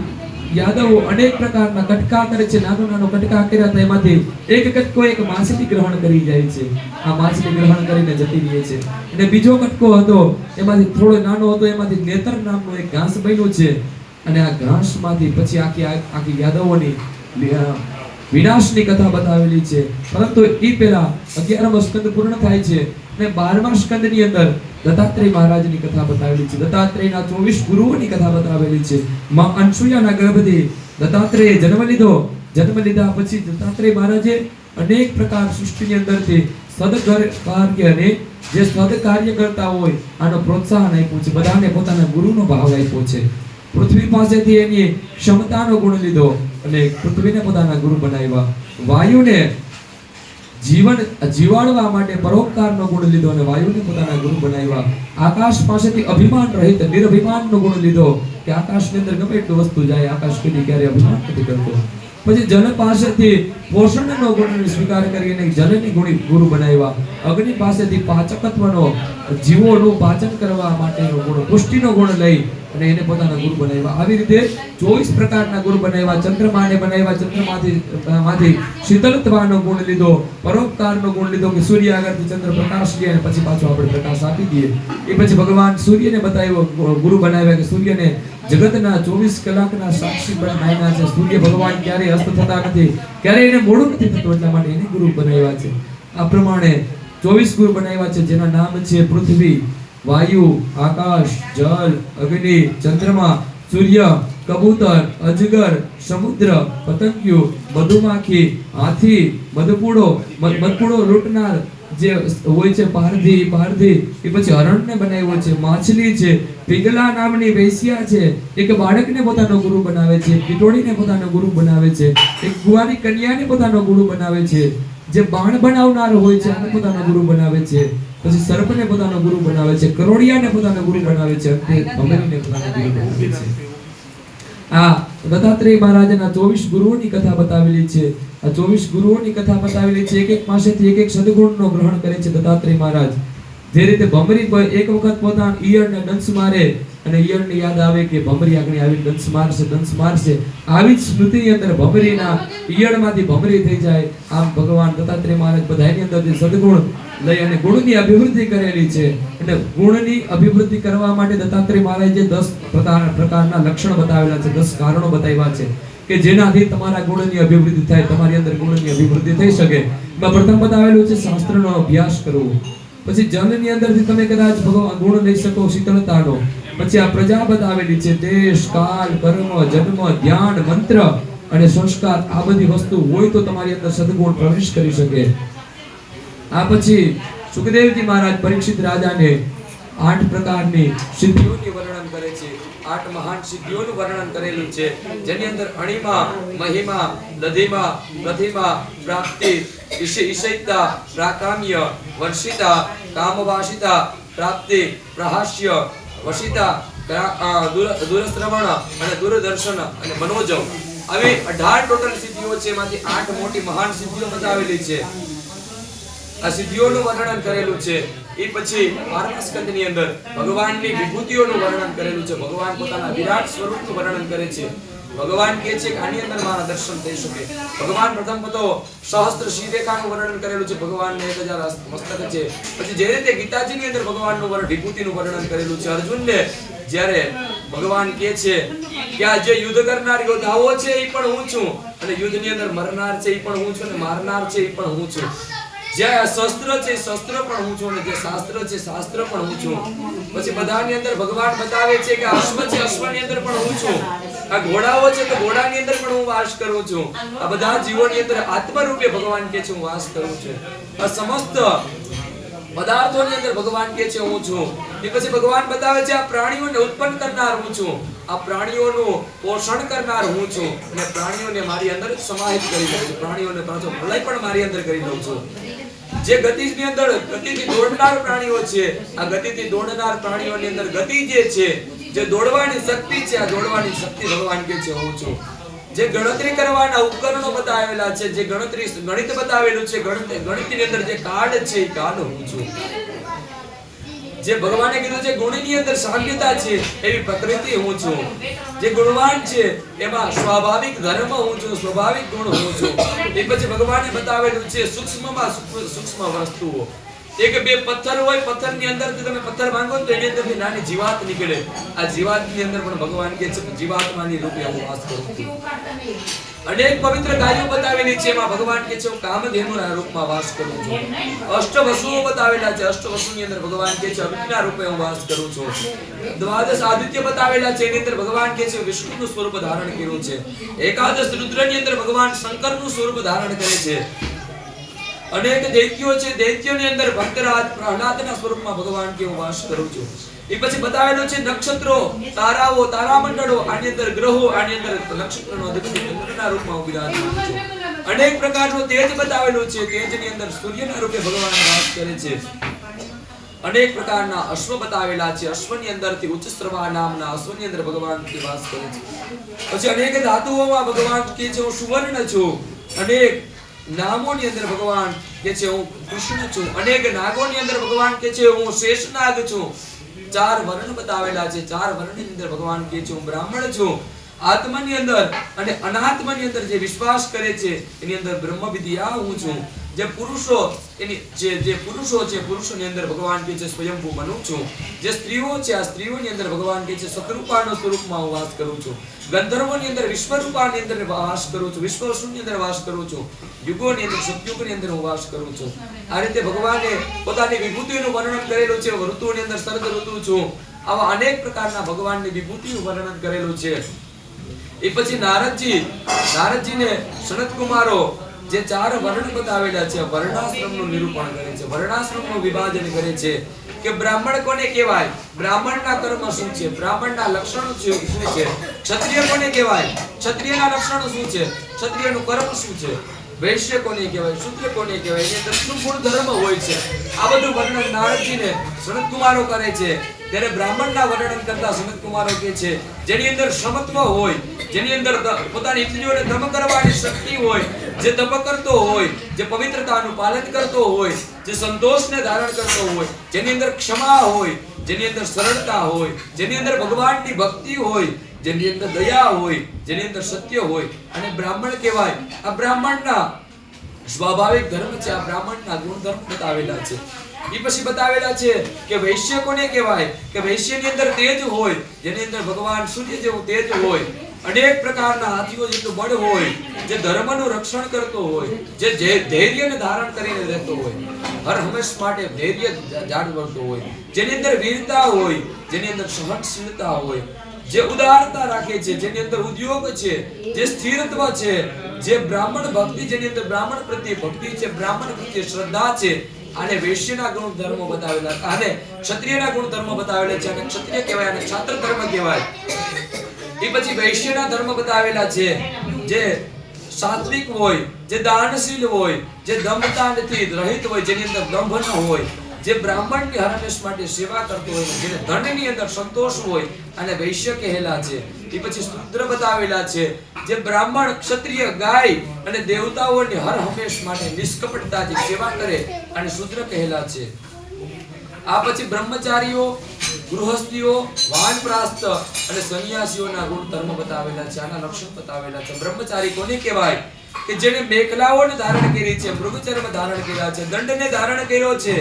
યાદવો અનેક પ્રકારના કટકા કરે છે. નાનો કટકા કર્યા હતા, એમાંથી એક કટકો એક માછલી ગ્રહણ કરી જાય છે. આ માછલી ગ્રહણ કરીને જતી રહે છે. અને બીજો કટકો હતો એમાંથી થોડો નાનો હતો, એમાંથી નેત્ર નામનો એક ઘાસ બન્યું છે અને આ ઘાસમાંથી પછી આખી યાદવોની વિનાશની કથા બતાવેલી છે. પરંતુ એ પહેલા 11મો સ્કંદ પૂર્ણ થાય છે અને 12મા સ્કંદની અંદર દત્તાત્રેય મહારાજની કથા બતાવેલી છે. દત્તાત્રેયના 24 ગુરુઓની કથા બતાવેલી છે. માં અનસુયાના ગર્ભથી દત્તાત્રેયે જન્મ લીધો. જન્મ લીધા પછી દત્તાત્રેય મહારાજે અનેક પ્રકાર સૃષ્ટિની અંદરથી સદકાર્ય અને જે સદકાર્ય કરતા હોય આનો પ્રોત્સાહન આપ્યું છે. બધાને પોતાના ગુરુનો ભાવ આપ્યો છે. પૃથ્વી પાસેથી એની ક્ષમતાનો ગુણ લીધો અને પૃથ્વીને પોતાના ગુરુ બનાવ્યા. વાયુને જીવાડવા માટે પરોપકારનો ગુણ લીધો અને વાયુને પોતાના ગુરુ બનાવ્યા. આકાશ પાસેથી અભિમાન રહિત નિરભિમાનનો ગુણ લીધો કે આકાશની અંદર ગમે એટલી વસ્તુ જાય, આકાશ કદી ક્યારે અભિમાન નથી કરતો. પછી જલ પાસેથી પોષણનો ગુણ સ્વીકાર કરીને જલની ગુરુ બનાવ્યા. અગ્નિ પાસેથી પાચકત્વનો જીવોનું પાચન કરવા માટેનો ગુણ, પુષ્ટિનો ગુણ લઈ અને એને પોતાના ગુરુ બનાવ્યા. આવી રીતે 24 પ્રકારના ગુરુ બનાવ્યા. ચંદ્રમાને બનાવ્યા, ચંદ્રમાંથી શીતળત્વનો ગુણ લીધો, પરોપકારનો ગુણ લીધો કે સૂર્ય આગળથી ચંદ્ર પ્રકાશ લે અને પછી પાછો આપણે પ્રકાશ આપી દઈએ. એ પછી ભગવાન સૂર્યને બતાવ્યો, ગુરુ બનાવ્યા કે સૂર્યને જગતના 24 કલાકના સાક્ષી બનાવ્યા છે. સૂર્ય ભગવાન ક્યારેય અસ્ત થતા નથી, ક્યારેય એને મોડું નથી થતું, એટલા માટે એને ગુરુ બનાવ્યા છે. આ પ્રમાણે 24 ગુરુ બનાવ્યા છે, જેના નામ છે પૃથ્વી, વાયુ, આકાશ, જલ, અગ્નિ, ચંદ્રમા, સૂર્ય, કબૂતર, અજગર, સમુદ્ર, પતંગિયું, મધુમાખી, હાથી, મધપૂડો લૂંટનાર જે હોય છે, પારધી, એ પછી હરણને બનાવ્યો છે, માછલી છે, પિંગલા નામની વૈશ્યા છે, એક બાળકને પોતાનો ગુરુ બનાવે છે, કીટોડીને પોતાનો ગુરુ બનાવે છે, એક કુંવારી કન્યાને પોતાનો ગુરુ બનાવે છે, જે બાણ બનાવનાર હોય છે એને પોતાનો ગુરુ બનાવે છે, પછી સર્પને પોતાનો ગુરુ બનાવે છે, કરોડિયાને પોતાનો ગુરુ બનાવે છે, અને ભમરીને પોતાનો ગુરુ બનાવે છે. આ દત્તાત્રેય મહારાજના 24 ગુરુઓની કથા બતાવેલી છે. આ 24 ગુરુઓની કથા બતાવેલી છે. એક પાસેથી એક સદગુણનો ગ્રહણ કરે છે દત્તાત્રેય મહારાજ. જે રીતે ભમરી એક વખત પોતાના ઈયળને દંશ મારે અને ઈયળને યાદ આવે કે ભમરી આગળ આવી દંશ મારશે, આવી જ સ્મૃતિની અંદર ભમરીના ઈયળમાંથી ભમરી થઈ જાય. આમ ભગવાન દત્તાત્રેય મહારાજ બધાની અંદરથી સદગુણ લઈ અને ગુણની અભિવૃદ્ધિ કરેલી છે. અને ગુણની અભિવૃદ્ધિ કરવા માટે દત્તાત્રેય મહારાજે 10 પ્રકારના લક્ષણ બતાવેલા છે, 10 કારણો બતાવ્યા છે કે જેનાથી તમારા ગુણની અભિવૃદ્ધિ થાય, તમારી અંદર ગુણની અભિવૃદ્ધિ થઈ શકે. એમાં પ્રથમ બતાવેલું છે શાસ્ત્રનો અભ્યાસ કરવો. પછી જનની અંદરથી તમે કદાચ ભગવાન ગુણ લઈ શકો, શીતળતાનો. પછી આ પ્રજા બતાવેલી છે, દેશ, કાલ, કર્મ, જન્મ, ધ્યાન, મંત્ર અને સંસ્કાર. આ બધી વસ્તુ હોય તો તમારી અંદર સદગુણ પ્રવેશ કરી શકે. આ પછી સુખદેવજી મહારાજ પરીક્ષિત રાજાને 8 પ્રકારની સિદ્ધિઓની વર્ણન કરે છે. 8 મહાન સિદ્ધિઓનું વર્ણન કરેલું છે, જેની અંદર અણિમા, મહિમા, દધિમા, પ્રતિમા, પ્રાપ્તિ, ઈશિતા, પ્રાકામ્ય, વર્ષિતા, કામવાસિતા, પ્રાપ્તિ, પ્રહાસ્ય, વશિતા, દૂરશ્રવણ અને દૂરદર્શન અને મનોજવ. આવી 18 ટોટલ સિદ્ધિઓ છે, એમાંથી 8 મોટી મહાન સિદ્ધિઓ બતાવેલી છે. આ સિદ્ધિઓનું વર્ણન કરેલું છે. એ પછી 12મા સ્કંદની અંદર ભગવાનની વિભૂતિઓનું વર્ણન કરેલું છે. ભગવાન પોતાના વિરાટ સ્વરૂપનું વર્ણન કરે છે. ભગવાન કહે છે કે આની અંદર મારા દર્શન થઈ શકે. ભગવાન પ્રથમ તો સહસ્ત્ર શિરેખાનું વર્ણન કરેલું છે. ભગવાનને 1000 મસ્તક છે. પછી જે રીતે ગીતાજીની અંદર ભગવાનનું વિભૂતિનું વર્ણન કરેલું છે. અર્જુનને જ્યારે ભગવાન કહે છે કે આ જે યુદ્ધ કરનાર યોદ્ધાઓ છે એ પણ હું છું, અને યુદ્ધની અંદર મરનાર છે એ પણ હું છું, અને મારનાર છે એ પણ હું છું. જે શસ્ત્ર છે શસ્ત્ર પણ હું છું, અને જે શાસ્ત્ર છે શાસ્ત્ર પણ હું છું. પછી બધાની અંદર ભગવાન બતાવે છે કે અશ્વ છે અશ્વની અંદર પણ હું છું, આ ઘોડાઓ છે તો ઘોડાની અંદર પણ હું વાસ કરું છું. આ બધા જીવોની અંદર આત્મરૂપે ભગવાન કહે છે હું વાસ કરું છું. આ સમસ્ત પદાર્થોની અંદર ભગવાન કહે છે હું છું. એ પછી ભગવાન બતાવે છે આ પ્રાણીઓને ઉત્પન્ન કરનાર હું છું, આ પ્રાણીઓનું પોષણ કરનાર હું છું, અને પ્રાણીઓને મારી અંદર સમાહિત કરી દઉં છું. પ્રાણીઓને પાછો ભલાઈ પણ મારી અંદર કરી દઉં છું. જે ગતિની અંદર ગતિથી દોડનાર પ્રાણીઓ છે, આ ગતિથી દોડનાર પ્રાણીઓની અંદર ગતિ જે છે, જે દોડવાની શક્તિ છે, આ દોડવાની શક્તિ ભગવાન કહે છે હું છું. જે ગણતરી કરવાના ઉપકરણો બતાવેલા છે, જે ગણિત બતાવેલું છે, ગણિતની અંદર જે કાર્ડ છે એ કાર્ડ હું છું. જે ભગવાને કીધું છે ગુણની અંદર સામ્યતા છે એવી પ્રકૃતિ હું છું. જે ગુણવાન છે એમાં સ્વાભાવિક ધર્મ હું છું, સ્વાભાવિક ગુણ હું છું. એ પછી ભગવાને બતાવેલું છે સૂક્ષ્મમાં સૂક્ષ્મ વસ્તુઓ. એક બે પથ્થર હોય, પથ્થરની અંદરથી તમે પથ્થર માંગો તો એની અંદરથી નાની જીવાત નીકળે. આ જીવાતની અંદર પણ ભગવાન કહે છે જીવાત્માની રૂપે હું વાસ કરું છું. અનેક પવિત્ર ગાયો બતાવેલી છે, એમાં ભગવાન કહે છે હું કામધેનુના રૂપમાં વાસ કરું છું. અષ્ટવસુઓ બતાવેલા છે, અષ્ટવસુની અંદર ભગવાન કહે છે અગ્નિના રૂપે હું વાસ કરું છું. દ્વાદશ આદિત્ય બતાવેલા છે, એની અંદર ભગવાન કહે છે વિષ્ણુનું સ્વરૂપ ધારણ કર્યું છે. એકાદશ રુદ્રની અંદર ભગવાન શંકરનું સ્વરૂપ ધારણ કરે છે. અનેક દૈત્યો છે, દૈત્યોની અંદર ભક્તરાજ પ્રહલાદના સ્વરૂપમાં ભગવાન કે હું વાસ કરું છું. એ પછી બતાવેલું છે નક્ષત્રો, તારાઓ, તારામંડળો, આની અંદર ગ્રહો, આની અંદર નક્ષત્રનો અધિપતિ ચંદ્રના રૂપમાં હું બિરાજમાન છું. અનેક પ્રકારનું તેજ બતાવેલું છે, તેજની અંદર સૂર્યના રૂપે ભગવાન વાસ કરે છે. અનેક પ્રકારના અશ્વ બતાવેલા છે. અશ્વની અંદરથી ઉચ્ચસ્રવા નામના અશ્વની અંદર ભગવાન વાસ કરે છે. પછી અનેક ધાતુઓમાં ભગવાન કહે છે હું સુવર્ણ છું. અનેક નામોની અંદર ભગવાન કહે છે હું કૃષ્ણ છું. અનેક નાગોની અંદર ભગવાન કહે છે હું શેષનાગ છું. 4 વર્ણ બતાવેલા છે. 4 વર્ણની અંદર ભગવાન કહે છે હું બ્રાહ્મણ છું. આત્માની અંદર અને અનાત્માની અંદર જે વિશ્વાસ કરે છે એની અંદર બ્રહ્મ વિદ્યા હું છું. જે પુરુષો એની જે પુરુષો છે પુરુષોની અંદર ભગવાન કહે છે સ્વયંભૂ મનુ છું. જે સ્ત્રીઓ છે આ સ્ત્રીઓની અંદર ભગવાન કહે છે સતરૂપાનો સ્વરૂપમાં હું વાસ કરું છું. ગંધર્વોની અંદર વિશ્વરૂપાની અંદર વાસ કરું છું. વિશ્વસુની અંદર વાસ કરું છું. યુગોની અંદર સતયુગની અંદર હું વાસ કરું છું. આ રીતે ભગવાને પોતાની વિભૂતિનું વર્ણન કરેલું છે. ઋતુઓની અંદર શરદ ઋતુ છું. આવા અનેક પ્રકારના ભગવાનની વિભૂતિનું વર્ણન કરેલું છે. એ પછી નારદજીને સનત કુમારો જે 4 વર્ણ બતાવેલા છે વર્ણાશ્રમનું નિરૂપણ કરે છે. વર્ણાશ્રમનું વિભાજન કરે છે કે બ્રાહ્મણ કોને કહેવાય, બ્રાહ્મણના કર્મ શું છે, બ્રાહ્મણના લક્ષણો શું છે, ક્ષત્રિય કોને કહેવાય, ક્ષત્રિયના લક્ષણો શું છે, ક્ષત્રિયનું કર્મ શું છે, વૈશ્ય કોને કહેવાય, શૂદ્ર કોને કહેવાય, એની અંદર શું ગુણ ધર્મ હોય છે. આ બધું વર્ણન નારદજીને સનત કુમારો કરે છે. ત્યારે બ્રાહ્મણના વર્ણન કરતા સનત કુમારો કહે છે જેની અંદર સમત્વ હોય, જેની અંદર પોતાની ઇન્દ્રિયોને દમ કરવાની શક્તિ હોય, જે તપ કરતો હોય, જે પવિત્રતાનું પાલન કરતો હોય, જે સંતોષને ધારણ કરતો હોય, જેની અંદર ક્ષમા હોય, જેની અંદર સરળતા હોય, જેની અંદર ભગવાનની ભક્તિ હોય, જેની અંદર દયા હોય, જેની અંદર સત્ય હોય અને બ્રાહ્મણ કહેવાય. આ બ્રાહ્મણના સ્વાભાવિક ધર્મ છે. આ બ્રાહ્મણના ગુણધર્મ બતાવેલા છે. એ પછી બતાવેલા છે કે વૈશ્ય કોને કહેવાય કે વૈશ્યની અંદર તેજ હોય, જેની અંદર ભગવાન સૂર્ય જેવું તેજ હોય, અનેક પ્રકારના હાથીઓ જેટલું બળ હોય, જે ધર્મનું રક્ષણ કરતો હોય, જે ધૈર્યને ધારણ કરીને રહેતો હોય, હર હંમેશ માટે ધૈર્ય જાળવતો હોય, જેની અંદર વીરતા હોય, જેની અંદર સહનશીલતા હોય, જે ઉદારતા રાખે છે, જેની અંદર ઉદ્યોગ છે, જે સ્થિરત્વ છે, જે બ્રાહ્મણ ભક્તિ, જેની અંદર બ્રાહ્મણ પ્રત્યે ભક્તિ છે, બ્રાહ્મણ પ્રત્યે શ્રદ્ધા છે. આને વૈશ્યના ગુણ ધર્મો બતાવેલા, આને ક્ષત્રિયના ગુણ ધર્મો બતાવેલા છે. અને ક્ષત્રિય કહેવાય અને ક્ષાત્ર ધર્મ કહેવાય. એ પછી વૈશ્યના ધર્મ બતાવેલા છે જે સાત્વિક હોય, જે દાનશીલ હોય, જે દંભતાથી રહિત હોય, જેની અંદર દંભ ન હોય, જે બ્રાહ્મણની હરમેશ માટે સેવા કરતો હોય, જેને ધનની અંદર સંતોષ હોય અને વૈશ્ય કહેલા છે. એ પછી શૂદ્ર બતાવેલા છે જે બ્રાહ્મણ, ક્ષત્રિય, ગાય અને દેવતાઓની હર હંમેશ માટે નિષ્કપટતાથી સેવા કરે અને શૂદ્ર કહેલા છે. આ પછી બ્રહ્મચારીઓ, ગૃહસ્થીઓ, વાનપ્રાસ્થ અને સંન્યાસીઓના ગુણ ધર્મ બતાવેલા છે. આના લક્ષણ બતાવેલા છે. બ્રહ્મચારી કોને કહેવાય કે જેને મેખલાઓને ધારણ કરી છે, મૃગચર્મ ધારણ કર્યા છે, દંડને ધારણ કર્યો છે,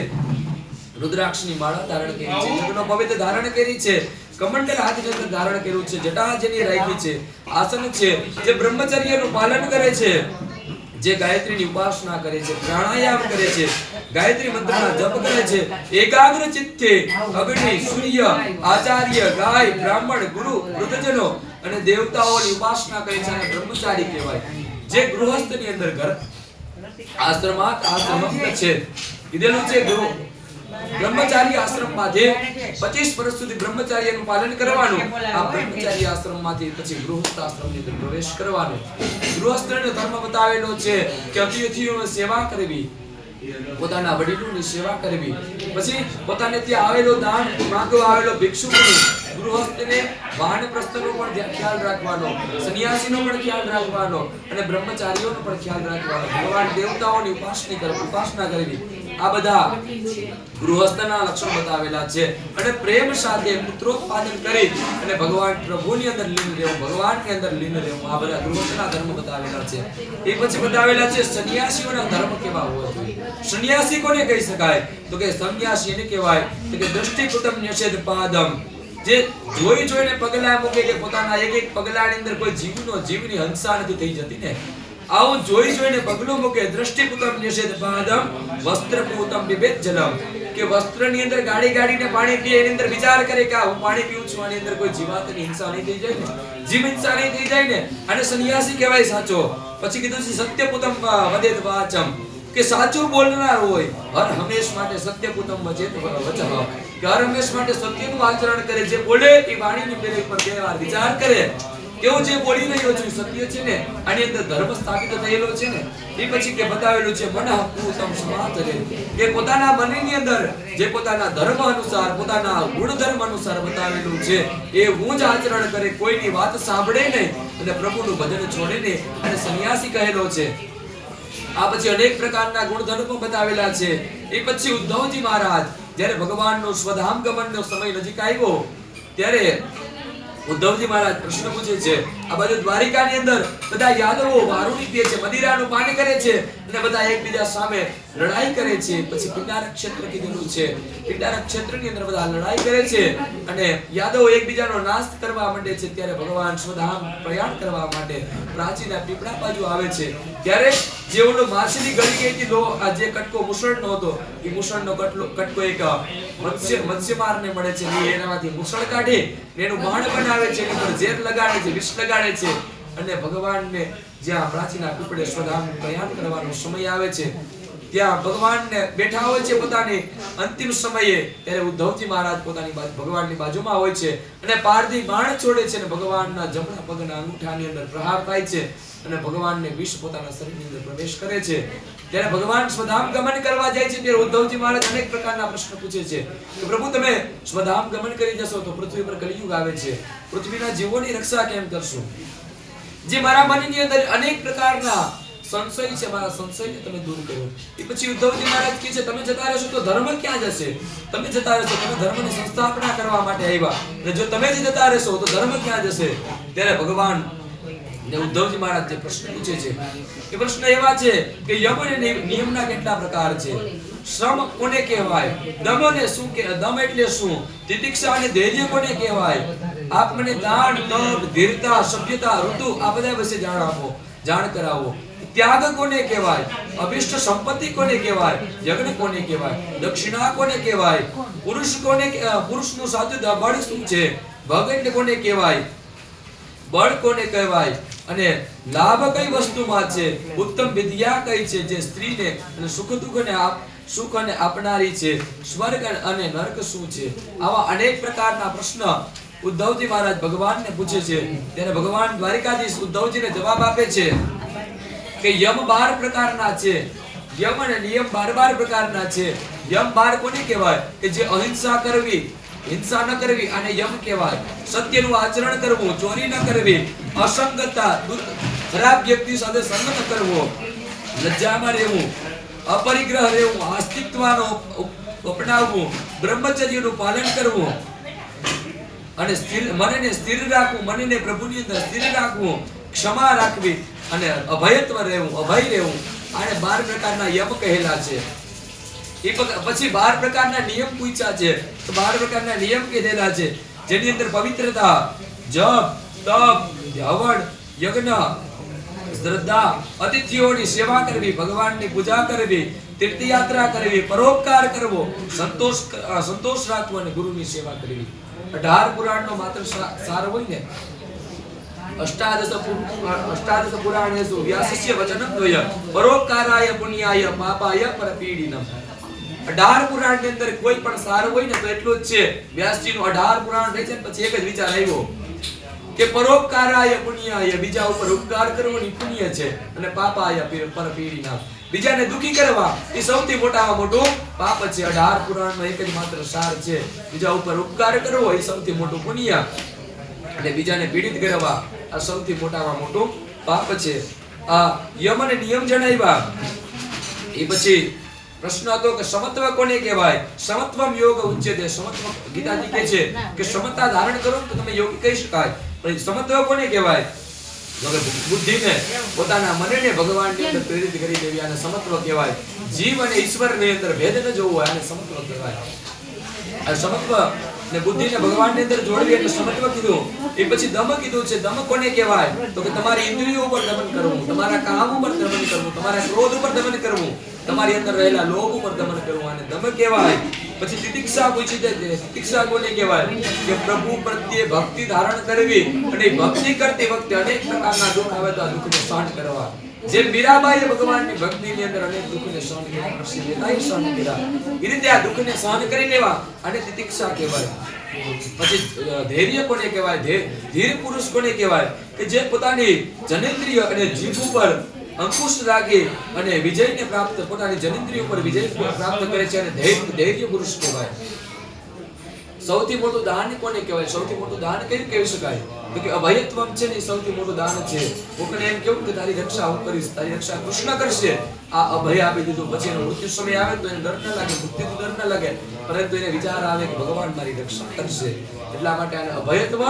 રુદ્રાક્ષની માળા ધારણ કરી છે, જગનો પવિત્ર ધારણ કરી છે, કમંડલ હાથની અંદર ધારણ કર્યું છે, જટા જેની રાખી છે, આસન છે, જે બ્રહ્મચર્યનું પાલન કરે છે, જે ગાયત્રીની ઉપાસના કરે છે, પ્રાણાયામ કરે છે, ગાયત્રી મંત્રના જપ કરે છે, એકાગ્ર ચિત્તે અગ્નિ, સૂર્ય, આચાર્ય, ગાય, બ્રાહ્મણ, ગુરુ, વૃદ્ધજનો અને દેવતાઓની ઉપાસના કરે છે. અને બ્રહ્મચારી કહેવાય. જે ગૃહસ્થની અંદર ઘર આશ્રમ છે કીધેલું છે. બ્રહ્મચારી આશ્રમમાંથી 25 વર્ષ સુધી બ્રહ્મચાર્યનું પાલન કરવાનું. આ બ્રહ્મચારી આશ્રમમાંથી પછી ગૃહસ્થ આશ્રમની અંદર પ્રવેશ કરવાનો. ગૃહસ્થનો ધર્મ બતાવેલો છે કે અતિથિઓની સેવા કરવી, પોતાના વડીલોની સેવા કરવી, પછી પોતાને ત્યાં આવેલો દાન માંગવા આવેલો ભિક્ષુકની, ગૃહસ્થને વાનપ્રસ્થનો પણ ખ્યાલ રાખવાનો, સંન્યાસીનો પણ ખ્યાલ રાખવાનો અને બ્રહ્મચારીઓનો પણ ખ્યાલ રાખવાનો. ભગવાન દેવતાઓની ઉપાસના કરવી. આ બધા ગૃહસ્થના લક્ષણ બતાવેલા છે. અને પ્રેમ સાથે પુત્રોત્પાદન કરી અને ભગવાન પ્રભુની અંદર લીન રહેવું, ભગવાનની અંદર લીન રહેવું. આ બધા ગૃહસ્થના ધર્મ બતાવેલા છે. એ પછી બતાવેલા છે સંન્યાસીઓના ધર્મ કેવા હોવા જોઈએ. સંન્યાસી કોને કહી શકાય તો કે સંન્યાસી એને કહેવાય તો કે દૃષ્ટિકૃતમ ન્યસેદ પાદમ, જે જોઈને પગલા મૂકે કે પોતાના એક પગલાની અંદર કોઈ જીવની હંસા નથી થઈ જતી ને, આવું જોઈને પગલું મૂકે. દૃષ્ટિપૂતમ નિષેધ પાદમ વસ્ત્રપૂતમ બિબેત જલમ, કે વસ્ત્રની અંદર ગાડીને પાણી પીએ, એની અંદર વિચાર કરે કે હું પાણી પીઉં છું, આની અંદર કોઈ જીવાતની હિંસા નહીં થઈ જાય ને, જીવ હિંસા નહીં થઈ જાય ને. અને સંન્યાસી કહેવાય સાચો. પછી કીધું છે સત્યપૂતમ વદેત વાચમ, કે સાચું બોલનાર હોય, હર હંમેશ માટે સત્યપૂતમ વચેત વચઃ, કે હર હંમેશ માટે સત્યનું આચરણ કરે. જે બોલે એ વાણીની પેલી પર બે વાર વિચાર કરે તેઓ જે બોલી રહ્યો છું સત્ય છે ને, આની અંદર ધર્મ સ્થાપિત થયેલો છે ને, એ પછી કે બતાવેલું છે મનઃ પૂતમ સમાચરે, કે પોતાના મનની અંદર જે પોતાના ધર્મ અનુસાર, પોતાના ગુણધર્મ અનુસાર બતાવેલું છે એ હું જ આચરણ કરે, કોઈની વાત સાંભળે નહીં અને પ્રભુનું ભજન છોડે નહીં, અને સંન્યાસી કહેલો છે. આ પછી અનેક પ્રકારના ગુણધર્મો બતાવેલા છે. એ પછી ઉદ્ધવજી મહારાજ જ્યારે ભગવાનનો સ્વધામ ગમનનો સમય નજીક આવ્યો ત્યારે ઉદ્ધવજી મહારાજ પ્રશ્ન પૂછે છે. આ બાજુ દ્વારિકાની અંદર બધા યાદવો વારુણી પીએ છે, મદિરાનું પાન કરે છે અને બધા એકબીજા સામે લડાઈ કરે છે. પછી પિંડારક ક્ષેત્ર કીધેલું છે, પિંડારક ક્ષેત્રની અંદર બધા લડાઈ કરે છે અને યાદવો એકબીજાનો નાશ કરવા માંડે છે. ત્યારે ભગવાન સ્વધામ પ્રયાણ કરવા માટે પ્રાચીના પીપળા બાજુ આવે છે. ત્યારે જેઓનો માછલી ગળી ગઈ હતી, આ જે કટકો મુસળનો હતો, એ મુસળનો કટકો એક મત્સ્યમારને મળે છે. એનામાંથી મુસળ કાઢી એનું બાણ બનાવે છે, એની પર ઝેર લગાડે છે, વિષ લગાડે છે અને ભગવાનને જ્યાં પ્રાચીના પીપળે સ્વધામ પ્રયાણ કરવાનો સમય આવે છે ત્યાં ભગવાનને બેઠા હોય છે પોતાની અંતિમ સમયે, ત્યારે ઉદ્ધવજી મહારાજ પોતાની ભગવાનની બાજુમાં હોય છે અને પારધી બાણ છોડે છે અને ભગવાનના જમણા પગના અંગૂઠાની અંદર પ્રહાર થાય છે અને ભગવાનને વિષ પોતાના શરીરની અંદર પ્રવેશ કરે છે. ત્યારે ભગવાન સ્વધામ ગમન કરવા જાય છે ત્યારે ઉદ્ધવજી મહારાજ અનેક પ્રકારના પ્રશ્ન પૂછે છે કે પ્રભુ તમે સ્વધામ ગમન કરી જશો તો પૃથ્વી પર કલિયુગ આવે છે, પૃથ્વીના જીવોની રક્ષા કેમ કરશો? જે મારા મનની અંદર અનેક પ્રકારના સંશય છે, મારા સંશયને તમે દૂર કરો. એ પછી ઉદ્ધવજી મહારાજ કહે છે તમે જતા રહેશો તો ધર્મ ક્યાં જશે? તમે જતા રહેશો, તમે ધર્મની સંસ્થાપના કરવા માટે આવ્યા, અને જો તમે જ જતા રહેશો તો ધર્મ ક્યાં જશે? ત્યારે ભગવાન ને ઉદ્ધવજી મહારાજ જે પ્રશ્ન પૂછે છે એ પ્રશ્ન એવા છે કે યમ અને નિયમના કેટલા પ્રકાર છે? શ્રમ કોને કહેવાય? દમ અને શું કે દમ એટલે શું? તિતિક્ષા અને ધૈર્ય કોને કહેવાય? આપ મને દાન, તપ, ધીરતા, સભ્યતા, ઋતુ આ બધા વિશે જાણ કરાવો. ત્યાગ કોને કહેવાય? અભિષ્ટ સંપત્તિ કોને કહેવાય? યજ્ઞ કોને કહેવાય? દક્ષિણા કોને કહેવાય? પુરુષનું સાચું બળ શું છે? ભગત કોને કહેવાય? બળ કોને કહેવાય? અને લાભ કઈ વસ્તુમાં છે? ઉત્તમ વિદ્યા કઈ છે જે સ્ત્રીને અને સુખ અને આપનારી છે? સ્વર્ગ અને નરક શું છે? આવા અનેક પ્રકારના પ્રશ્ન ઉદ્ધવજી મહારાજ ભગવાનને પૂછે છે. ત્યારે ભગવાન દ્વારિકાધીશ ઉદ્ધવજીને જવાબ આપે છે કે યમ 12 પ્રકારના છે, યમ અને નિયમ 12 પ્રકારના છે. યમ 12 કોને કહેવાય? કે જે અહિંસા કરવી, હિંસા ન કરવી આને યમ કહેવાય. સત્યનું આચરણ કરવું, ચોરી ન કરવી, અસંગતતા, ખરાબ વ્યક્તિ સાથે સંગ ન કરવો, લજ્જામાં રહેવું, અપરિગ્રહ રહેવું, આસ્તિકતાનો અપનાવવું, બ્રહ્મચર્યનું પાલન કરવું અને મનને સ્થિર રાખવું, મનને પ્રભુની અંદર સ્થિર રાખવું, ક્ષમા રાખવી અને અભયત્વ રહેવું, અભય રહેવું, આને 12 પ્રકારના યમ કહેલા છે. એ પછી 12 પ્રકારના નિયમ પૂછ્યા છે તો 12 પ્રકારના નિયમ કીધેલા છે જેની અંદર પવિત્રતા, જપ, તપ, હવન, યજ્ઞ, શ્રદ્ધા, અતિથિઓની સેવા કરવી, ભગવાનની પૂજા કરવી, તીર્થયાત્રા કરવી, પરોપકાર કરવો, સંતોષ રાખવો અને ગુરુની સેવા કરવી. 18 પુરાણનો માત્ર સાર હોય ને, અષ્ટાદશ પુરાણેષુ વ્યાસસ્ય વચનમ દ્વય પરોપકારાય પુણ્યાય પાપાય પરપીડિનમ. 18 પુરાણ ની અંદર કોઈ પણ સાર હોય ને તો એટલું જ છે. વ્યાસજી નું 18 પુરાણ રહે છે પછી એક જ વિચાર આવ્યો કે પરોપકારાય પુણ્યાય, બીજા ઉપર ઉપકાર કરવો એ પુણ્ય છે, અને પાપાય પરપીડિનમ, બીજાને દુખી કરવા એ સૌથી મોટામાં મોટું પાપ છે. 18 પુરાણનો એક જ માત્ર સાર છે, બીજા ઉપર ઉપકાર કરવો એ સૌથી મોટું પુણ્ય અને બીજાને પીડિત કરવા આ સૌથી મોટામાં મોટું પાપ છે. આ યમ અને નિયમ જણાવ્યા. એ પછી પ્રશ્ન હતો કે સમત્વ કોને કહેવાય? સમત્વમ યોગ ઉચ્યતે. સમત્વ ગીતાજી કહે છે કે સમતા ધારણ કરો તો તમે યોગી કહી શકાય, પણ સમત્વ કોને કહેવાય? બુદ્ધિને, પોતાના મનને ભગવાનની અંદર પ્રેરિત કરી દેવી આને સમત્વ કહેવાય. જીવ અને ઈશ્વરની અંદર ભેદ ન જોવો હોય આને સમત્વ કહેવાય. આ સમત્વ ને બુદ્ધિને ભગવાનની અંદર જોડવી એટલે સમત્વ કીધું. એ પછી દમ કીધું છે. દમ કોને કહેવાય? તો કે તમારી ઇન્દ્રિયો ઉપર દમન કરવું, તમારા કામ ઉપર દમન કરવું, તમારા ક્રોધ ઉપર દમન કરવું, તમારી અંદર રહેલા લોભ ઉપર દમન કરવું આને દમ કહેવાય. પછી તિતિક્ષા પૂછી છે. તિતિક્ષા કોને કહેવાય? કે પ્રભુ પ્રત્યે ભક્તિ ધારણ કરવી અને ભક્તિ કરતી વખતે અનેક પ્રકારના દુઃખ આવે તો આ દુઃખને સહન કરવા. જે મીરાબાઈએ ભગવાનની ભક્તિની અંદર અનેક દુઃખને સહન કર્યા, કૃષ્ણ વેલાએ સહન કર્યા, એ રીતે આ દુઃખને સહન કરી લેવા અને તિતિક્ષા કહેવાય. પછી ધૈર્ય કોને કહેવાય? ધીર પુરુષ કોને કહેવાય? કે જે પોતાની જનેન્દ્રિય અને જીભ ઉપર અંકુશ રાખી અને વિજયને પ્રાપ્ત, પોતાની જનેન્દ્રિય ઉપર વિજય પ્રાપ્ત કરે છે અને ધૈર્ય પુરુષ કહેવાય. સૌથી મોટું દાન કોને કહેવાય? સૌથી મોટું દાન કયું કહી શકાય? તો કે અભયત્વમ છે ને સૌથી મોટું દાન છે. કોકને એમ કેવું કે તારી રક્ષા હું કરીશ, તારી રક્ષા કૃષ્ણ કરશે, આ અભય આપી દીધું. પછી એનો મૃત્યુ સમય આવે તો એને ડર ન લાગે, મૃત્યુનો ડર ન લાગે, પરંતુ એને વિચાર આવે કે ભગવાન મારી રક્ષા કરશે. એટલા માટે આને અભયત્વ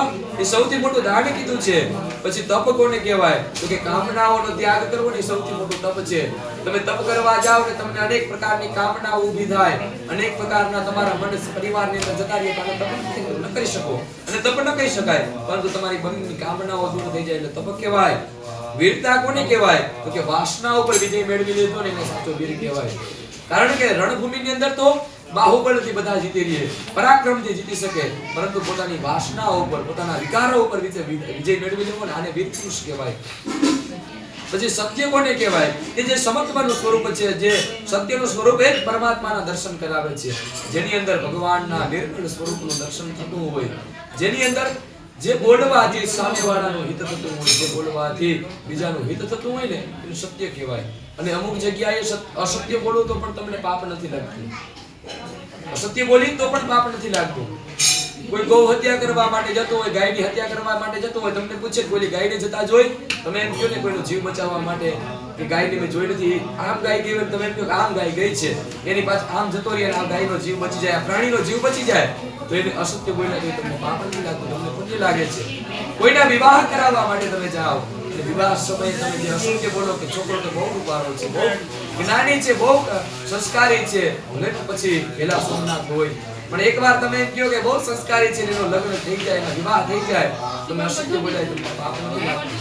એ સૌથી મોટું દાન કીધું છે. પછી તપ કોને કહેવાય? તો કે કામનાઓનો ત્યાગ કરવો ને સૌથી મોટું તપ છે. તમે તપ કરવા જાઓ ને તમને અનેક પ્રકારની કામનાઓ ઊભી થાય, અનેક પ્રકારના તમારા મન પરિવારની અંદર જતા રહે, તમે તપ ન કરી શકો અને તપ ન કહી શકાય, પરંતુ તમારી મનની કામનાઓ દૂર થઈ જાય એટલે તપ કહેવાય. વીરતા કોને કહેવાય? તો કે વાસના ઉપર વિજય મેળવી લેતો ને એને સાચો વીર કહેવાય. કારણ કે રણભૂમિની અંદર તો બાહુબળથી બધા જીતી રહે, પરાક્રમથી જીતી શકે, પરંતુ પોતાની વાસનાઓ ઉપર, પોતાના વિકારો ઉપર વિજય મેળવી લેવો ને આને વીર પુરુષ કહેવાય. પછી સત્ય કોને કહેવાય? કે જે સમત્વનું સ્વરૂપ છે, જે સત્યનું સ્વરૂપ એ જ પરમાત્માના દર્શન કરાવે છે, જેની અંદર ભગવાનના નિર્મળ સ્વરૂપનું દર્શન થતું હોય, જેની અંદર જે બોલવાથી સામેવાળાનું હિત થતું હોય, જે બોલવાથી બીજાનું હિત થતું હોય ને એનું સત્ય કહેવાય. અને અમુક જગ્યાએ અસત્ય બોલો તો પણ તમને પાપ નથી લાગતું, અસત્ય બોલી તો પણ પાપ નથી લાગતું. કોઈ ગૌ હત્યા કરવા માટે જતો હોય, ગાયની હત્યા કરવા માટે જતો હોય, તમને પૂછે કોઈ ગાયને જતા જોઈ? તમે એમ કહો ને કોઈનો જીવ બચાવવા માટે કે ગાયને મેં જોઈ નથી, આમ ગાય ગઈ, તમે એમ કહો કે આમ ગાય ગઈ છે, એની પાછળ આમ જતો રહે અને આ ગાયનો જીવ બચી જાય, આ પ્રાણીનો જીવ બચી જાય, તો એને અસત્ય બોલ્યા તો તમને પાપ નથી લાગતું, તમને પુણ્ય લાગે છે. કોઈના વિવાહ કરાવવા માટે તમે જાઓ, વિવાહ સમયે તમે જે અસત્ય બોલો કે છોકરો તો બહુ રૂપાળો છે, બહુ જ્ઞાની છે, બહુ સંસ્કારી છે, ભલે પછી પેલા સોમનાથ હોય, પણ એકવાર તમે એમ કહો કે બહુ સંસ્કારી છે, એનો લગ્ન થઈ જાય, એનો વિવાહ થઈ જાય, તમે અસત્ય બોલાય તો પાપ નથી લાગતું.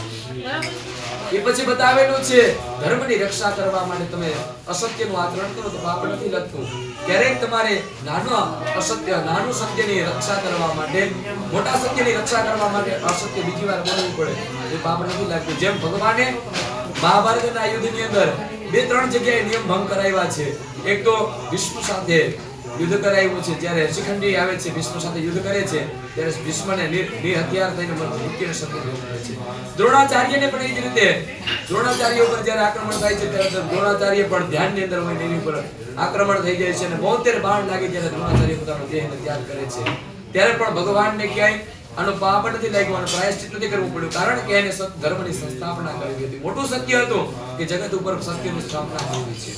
એ પછી બતાવેલું છે ધર્મની રક્ષા કરવા માટે તમે અસત્યનું આચરણ કરો તો પાપ નથી લાગતું. ક્યારેક તમારે નાનું સત્યની રક્ષા કરવા માટે, મોટા સત્યની રક્ષા કરવા માટે અસત્ય બીજી વાર બોલવું પડે, એ પાપ નથી લાગતું. જેમ ભગવાને મહાભારતના યુદ્ધની અંદર 2-3 જગ્યાએ નિયમ ભંગ કરાવ્યા છે. એક તો ભીષ્મ સાથે યુદ્ધ કરાવ્યું છે, જ્યારે શિખંડી આવે છે ભીષ્મ સાથે યુદ્ધ કરે છે, ત્યારે ભીષ્મને નિર્હથિયાર થઈને મૃત્યુને સત્ય કરે છે. દ્રોણાચાર્યને પણ એ જ રીતે દ્રોણાચાર્ય ઉપર જ્યારે આક્રમણ થાય છે ત્યારે દ્રોણાચાર્ય પણ ધ્યાનની અંદર હોય, એની ઉપર આક્રમણ થઈ જાય છે અને 72 બાણ લાગે ત્યારે દ્રોણાચાર્ય પોતાનો દેહને ત્યાગ કરે છે. ત્યારે પણ ભગવાનને ક્યાંય આનો પાપ નથી લાગ્યો, આનો પ્રાયશ્ચિત નથી કરવું પડ્યું, કારણ કે એને ધર્મની સંસ્થાપના કરવી હતી. મોટું સત્ય હતું કે જગત ઉપર સત્યની સ્થાપના કરવી છે.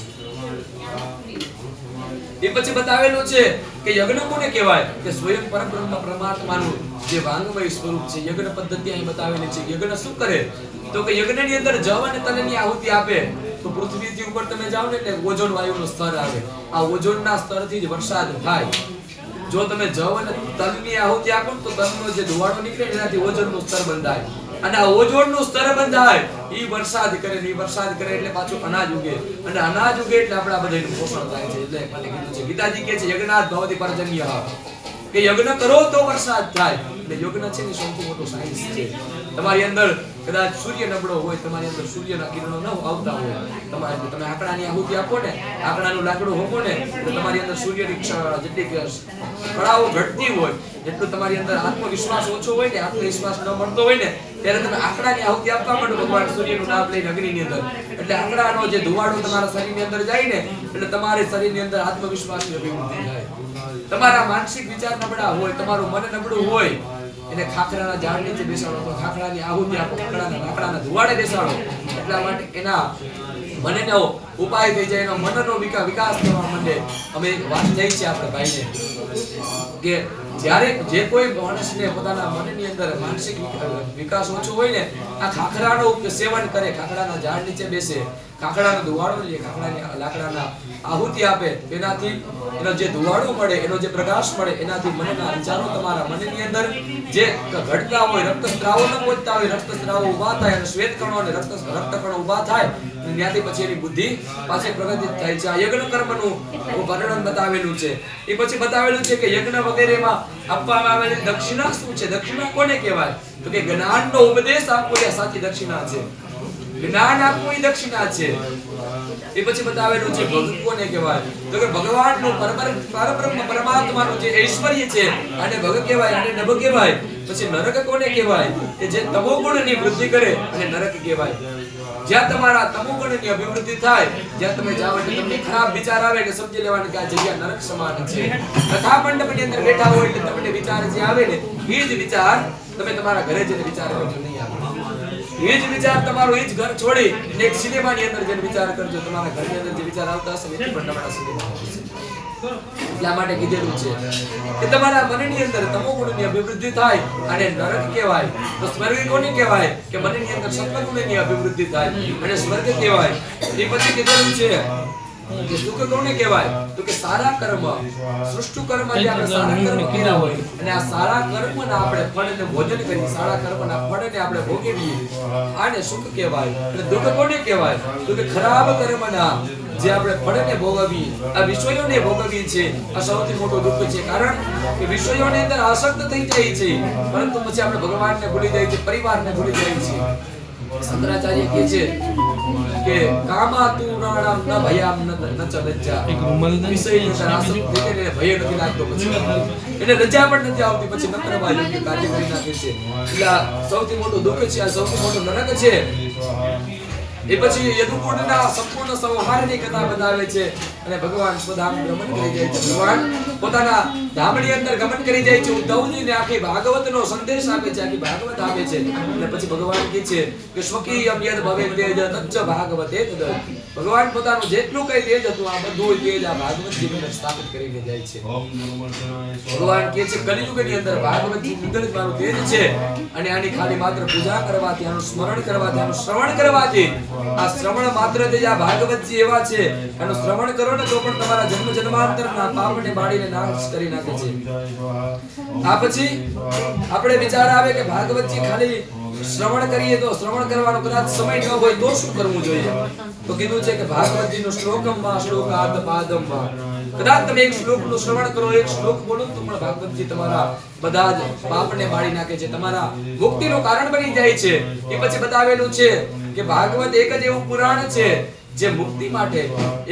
એ પછી બતાવેલું છે કે યજ્ઞ કોને કહેવાય? કે સ્વયં પરબ્રહ્મ પરમાત્માનું જે વાંગમય સ્વરૂપ છે, યજ્ઞ પદ્ધતિ અહીં બતાવેલી છે. યજ્ઞ શું કરે? તો કે યજ્ઞની અંદર જવ અને તલની આહુતિ આપે તો પૃથ્વીથી ઉપર તમે જાઓ ને એટલે ઓઝોન વાયુનું સ્તર આવે, આ ઓઝોનના સ્તરથી જ વરસાદ થાય. જો તમે જવ અને તલની આહુતિ આપો તો તલનો જે ધુવાળો નીકળે એનાથી ઓઝોનનું સ્તર બંધાય, અને આ ઓઝોનનું સ્તર બંધાય ઈ વરસાદ કરે, ઈ વરસાદ કરે એટલે પાછું અનાજ ઉગે, અને અનાજ ઉગે એટલે આપણા બધાનું પોષણ થાય છે. એટલે મને કીધું છે, ગીતાજી કહે છે યજ્ઞાત ભવતિ પર્જન્યઃ, કે યજ્ઞ કરો તો વરસાદ થાય. એટલે યજ્ઞ છે ને સૌથી મોટો સાયન્સ છે. તમારી અંદર કદાચ સૂર્ય નબળો હોય, તમારી અંદર સૂર્યના કિરણો ન આવતા હોય, તમે આંકડાની આહુતિ આપો ને, આંકડાનું લાકડું હોપો ને, તો તમારી અંદર સૂર્યની જેટલી કળાઓ ઘટતી હોય, જેટલું તમારી અંદર આત્મવિશ્વાસ ઓછો હોય ને, આત્મવિશ્વાસ ન મળતો હોય ને, ત્યારે તમે આંકડાની આહુતિ આપવા માંડો ભગવાન સૂર્યનું નામ લઈને અગ્નિની અંદર, એટલે આંકડાનો જે ધુવાડો તમારા શરીરની અંદર જાય ને, એટલે તમારા શરીરની અંદર આત્મવિશ્વાસની અભિવૃદ્ધિ થાય. તમારા માનસિક વિચાર નબળા હોય, તમારું મન નબળું હોય, એને ખાખરાના ઝાડ નીચે બેસાડો, તો ખાખરાની આહુતિ આપો, લાકડાના ધુવાડે બેસાડો, એટલા માટે એના મનનો ઉપાય થઈ જાય, એનો મનનો વિકાસ થવા માંડે. અમે વાત થઈ છે આપણે ભાઈને કે જ્યારે જે કોઈ માણસને પોતાના મનની અંદર માનસિક વિકાસ ઓછો હોય ને, આ ખાખરાનું સેવન કરે, ખાખરાના ઝાડ નીચે બેસે, ખાખરાનો ધુવાડો લે, ખાખરાની લાકડાના આહુતિ આપે, તેનાથી એનો જે ધુવાડો મળે, એનો જે પ્રકાશ મળે, એનાથી મનના વિચારો તમારા મનની અંદર જે ઘટતા હોય, રક્તસ્રાવો ન પહોંચતા હોય, રક્તસ્રાવો ઊભા થાય અને શ્વેતકણો અને રક્તકણો ઊભા થાય, ત્યાંથી પછી એની બુદ્ધિ પાછી પ્રગતિત થાય છે. આ યજ્ઞ કર્મનું વર્ણન બતાવેલું છે. એ પછી બતાવેલું છે કે યજ્ઞ વગેરેમાં આપવામાં આવેલી દક્ષિણા શું છે? દક્ષિણા કોને કહેવાય? તો કે જ્ઞાનનો ઉપદેશ આપવો એ સાચી દક્ષિણા છે. જ્ઞાન આપવું એ દક્ષિણા છે. એ પછી બતાવેલું છે ભગત કોને કહેવાય, તો કે ભગવાનનું પરબ્રહ્મ પરમાત્માનું જે ઐશ્વર્ય છે અને ભગત કહેવાય અને નભ કહેવાય. પછી નરક કોને કહેવાય, કે જે તમોગુણની વૃદ્ધિ કરે અને નરક કહેવાય. જ્યાં તમારા તમોગુણની અભિવૃદ્ધિ થાય, જ્યાં તમે જાવ એટલે તમને ખરાબ વિચાર આવે એટલે સમજી લેવાનું કે આ જગ્યા નરક સમાન છે. કથા મંડપની અંદર બેઠા હોય એટલે તમને વિચાર જે આવે ને એ જ વિચાર તમે તમારા ઘરે જઈને વિચાર કરજો નહીં આવે. એ જ વિચાર તમારો એ જ ઘર છોડી એક સિનેમાની અંદર જઈને વિચાર કરજો. તમારા ઘરની અંદર જે વિચાર આવતા હશે એ પણ તમારા સિનેમા આવશે. એટલા માટે કીધેલું છે કે તમારા મનની અંદર તમોગુણની અભિવૃદ્ધિ થાય અને નરક કહેવાય. તો સ્વર્ગ કોને કહેવાય, કે મનની અંદર સત્વગુણની અભિવૃદ્ધિ થાય અને સ્વર્ગ કહેવાય. એ પછી કીધેલું છે કે સુખ કોને કહેવાય, તો કે સારા કર્મ સૃષ્ટુ કર્મ જે આપણે સારા કર્મ કર્યા હોય અને આ સારા કર્મના આપણે ફળને ભોજન કરી, સારા કર્મના ફળને આપણે ભોગવીએ, આને સુખ કહેવાય. અને દુઃખ કોને કહેવાય, તો કે ખરાબ કર્મના જે આપણે ફળને ભોગવી, આ વિષયોને ભોગવી છે, આ સૌથી મોટું દુઃખ છે. કારણ કે વિષયોની અંદર આસક્ત થઈ જાય છે, પરંતુ પછી આપણે ભગવાનને ભૂલી જાય છે, પરિવારને ભૂલી જાય છે. શંકરાચાર્ય કહે છે કે કામાતુરાણામ ન ભયામ ન ચલજ્જા, વિષયની અંદર આસક્ત થઈ જાય ભય નથી લાગતો, પછી એને લજ્જા પણ નથી આવતી, પછી ન કરવા યોગ્ય કાર્ય કરી નાખે છે. એટલે આ સૌથી મોટું દુઃખ છે, આ સૌથી મોટું નરક છે. એ પછી યદુકુંડના સંપૂર્ણ સંહારની કથા બતાવે છે અને ભગવાન સ્વધામ ગમન કરી જાય છે. ભગવાન પોતાના ધામની અંદર ગમન કરી જાય છે. ઉદ્ધવજીને આખી ભાગવતનો સંદેશ આપે છે, આખી ભાગવત આપે છે. અને પછી ભગવાન કહે છે કે સ્વકીયમ યદ ભવે તેજ તચ્ચ ભાગવતે તદ. ભગવાન પોતાનું જેટલું કઈ તેજ હતું આ બધું તેજ આ ભાગવતજીની અંદર સ્થાપિત કરીને જાય છે. ભગવાન કહે છે કલિયુગની અંદર ભાગવતજીની અંદર જ મારું તેજ છે અને આની ખાલી માત્ર પૂજા કરવાથી, આનું સ્મરણ કરવાથી, આનું શ્રવણ કરવાથી, આ શ્રવણ માત્રથી આ ભાગવતજી એવા છે, એનું શ્રવણ કરો ને તો પણ તમારા જન્મ જન્માંતરના પાપને બાળીને નાશ કરી નાખે છે. આ પછી આપણે વિચાર આવે કે ભાગવતજી ખાલી શ્રવણ કરીએ તો શ્રવણ કરવાનો કદાચ સમય ન હોય તો શું કરવું જોઈએ, તો કીધું છે કે ભાગવતજીનું શ્લોકમમાં શ્લોકાર્ધ પાદમમાં કદાચ તમે એક શ્લોકનું શ્રવણ કરો, એક શ્લોક બોલો તો પણ ભાગવતજી તમારા બધા જ પાપને બાળી નાખે છે, તમારા મુક્તિનું કારણ બની જાય છે. એ પછી બતાવેલું છે કે ભાગવત એક જ એવું પુરાણ છે જે મુક્તિ માટે,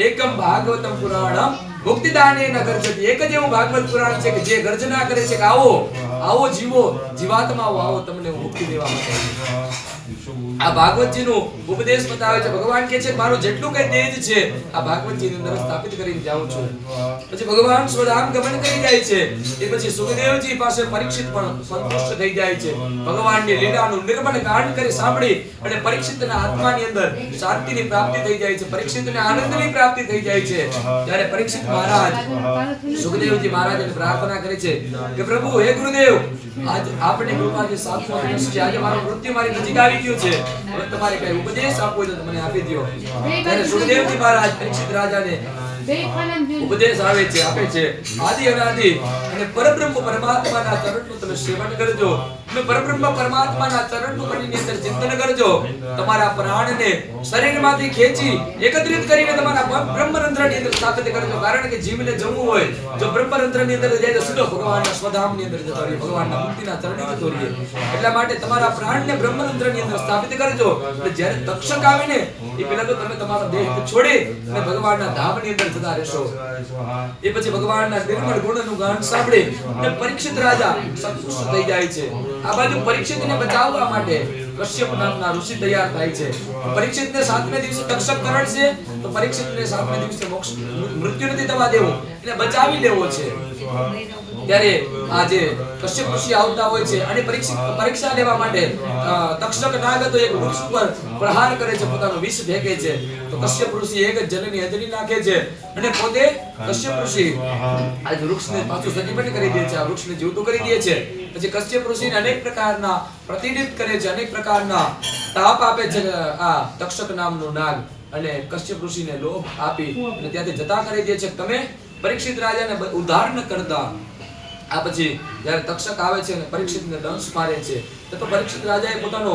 એકમ ભાગવતમ પુરાણમ મુક્તિદાને ન ગર્જતિ. એક જ એવું ભાગવત પુરાણ છે કે જે ગર્જના કરે છે કે આવો આવો જીવો, જીવાત્માઓ આવો, તમને મુક્તિ દેવા માટે. આ ભાગવતજીનું ઉપદેશ બતાવે છે. ભગવાન કહે છે મારું જેટલું કઈ તેજ છે આ ભાગવતજીની અંદર સ્થાપિત કરીને જાઉં છું. પછી ભગવાન સ્વધામ ગમન કરી જાય છે. એ પછી સુખદેવજી પાસે પરીક્ષિત પણ સંતુષ્ટ થઈ જાય છે. ભગવાનની લીલાનું નિર્મળ ગાન કરી સાંભળી અને પરીક્ષિતના આત્માની અંદર શાંતિની પ્રાપ્તિ થઈ જાય છે, પરીક્ષિતને આનંદની પ્રાપ્તિ થઈ જાય છે. ત્યારે પરીક્ષિત મહારાજ સુખદેવજી મહારાજને પ્રાર્થના કરે છે કે પ્રભુ હે ગુરુદેવ, આજ આપની કૃપાથી 7મો દિવસ છે, આજે મારું મૃત્યુ મારી નજીક આવી ગયું છે, હવે તમારે કઈ ઉપદેશ આપવો હોય તો મને આપી દો. ત્યારે સુખદેવજી મહારાજ પરીક્ષિત રાજાને ઉપદેશ આવે છે, આપે છે આદિ અનાદિ અને પરબ્રહ્મ પરમાત્માના ચરણનું તમે સેવન કરજો, તમે પરબ્રહ્મ પરમાત્માના ચરણનું મનની અંદર ચિંતન કરજો, તમારા પ્રાણને શરીરમાંથી ખેંચી એકત્રિત કરીને તમારા બ્રહ્મરંધ્રની અંદર સ્થાપિત કરજો. કારણ કે જીવને જમવું હોય જો બ્રહ્મરંધ્રની અંદર જાય તો સીધો ભગવાનના સ્વધામની અંદર જતો રહે, ભગવાનના મુક્તિના ચરણે જતો રહે. એટલા માટે તમારા પ્રાણને બ્રહ્મરંધ્રની અંદર સ્થાપિત કરજો. એટલે જ્યારે તક્ષક આવે ને એ પહેલા તો તમે તમારો દેહ છોડી અને ભગવાનના ધામની અંદર જતા રહેશો. એ પછી ભગવાનના નિર્મળ ગુણનું ગાન સાંભળી અને પરીક્ષિત રાજા સંતુષ્ટ થઈ જાય છે. આ બાજુ પરીક્ષિતને બચાવવા માટે કશ્યપ નામના ઋષિ તૈયાર થાય છે. પરીક્ષિતને 7મે દિવસે તક્ષક કરડશે તો પરીક્ષિતને 7મે દિવસે મોક્ષ મૃત્યુ નથી થવા દેવું, એને બચાવી લેવો છે. ત્યારે આ જે કશ્યપ ઋષિ આવતા હોય છે અને પરીક્ષા લેવા માટે તક્ષક નાગ તો એક વૃક્ષ ઉપર પ્રહાર કરે છે, પોતાનું વિષ ફેંકે છે. તો કશ્યપ ઋષિ એક જ જલની હજરી નાખે છે અને પોતે કશ્યપ ઋષિ આ વૃક્ષને પાછું સજીવન કરી દે છે, આ વૃક્ષને જીવતું કરી દે છે. પછી કશ્યપ ઋષિને અનેક પ્રકારના પ્રતિનિધિત્વ કરે છે, અનેક પ્રકારના તાપ આપે છે આ તક્ષક નામનું નાગ, અને કશ્યપ ઋષિને લોભ આપી અને ત્યાંથી જતા કરી દે છે. તમે પરીક્ષિત રાજાને ઉદ્ધાર ન કરતા. આ પછી જ્યારે તક્ષક આવે છે અને પરીક્ષિતને દંશ મારે છે તો પરીક્ષિત રાજાએ પોતાનો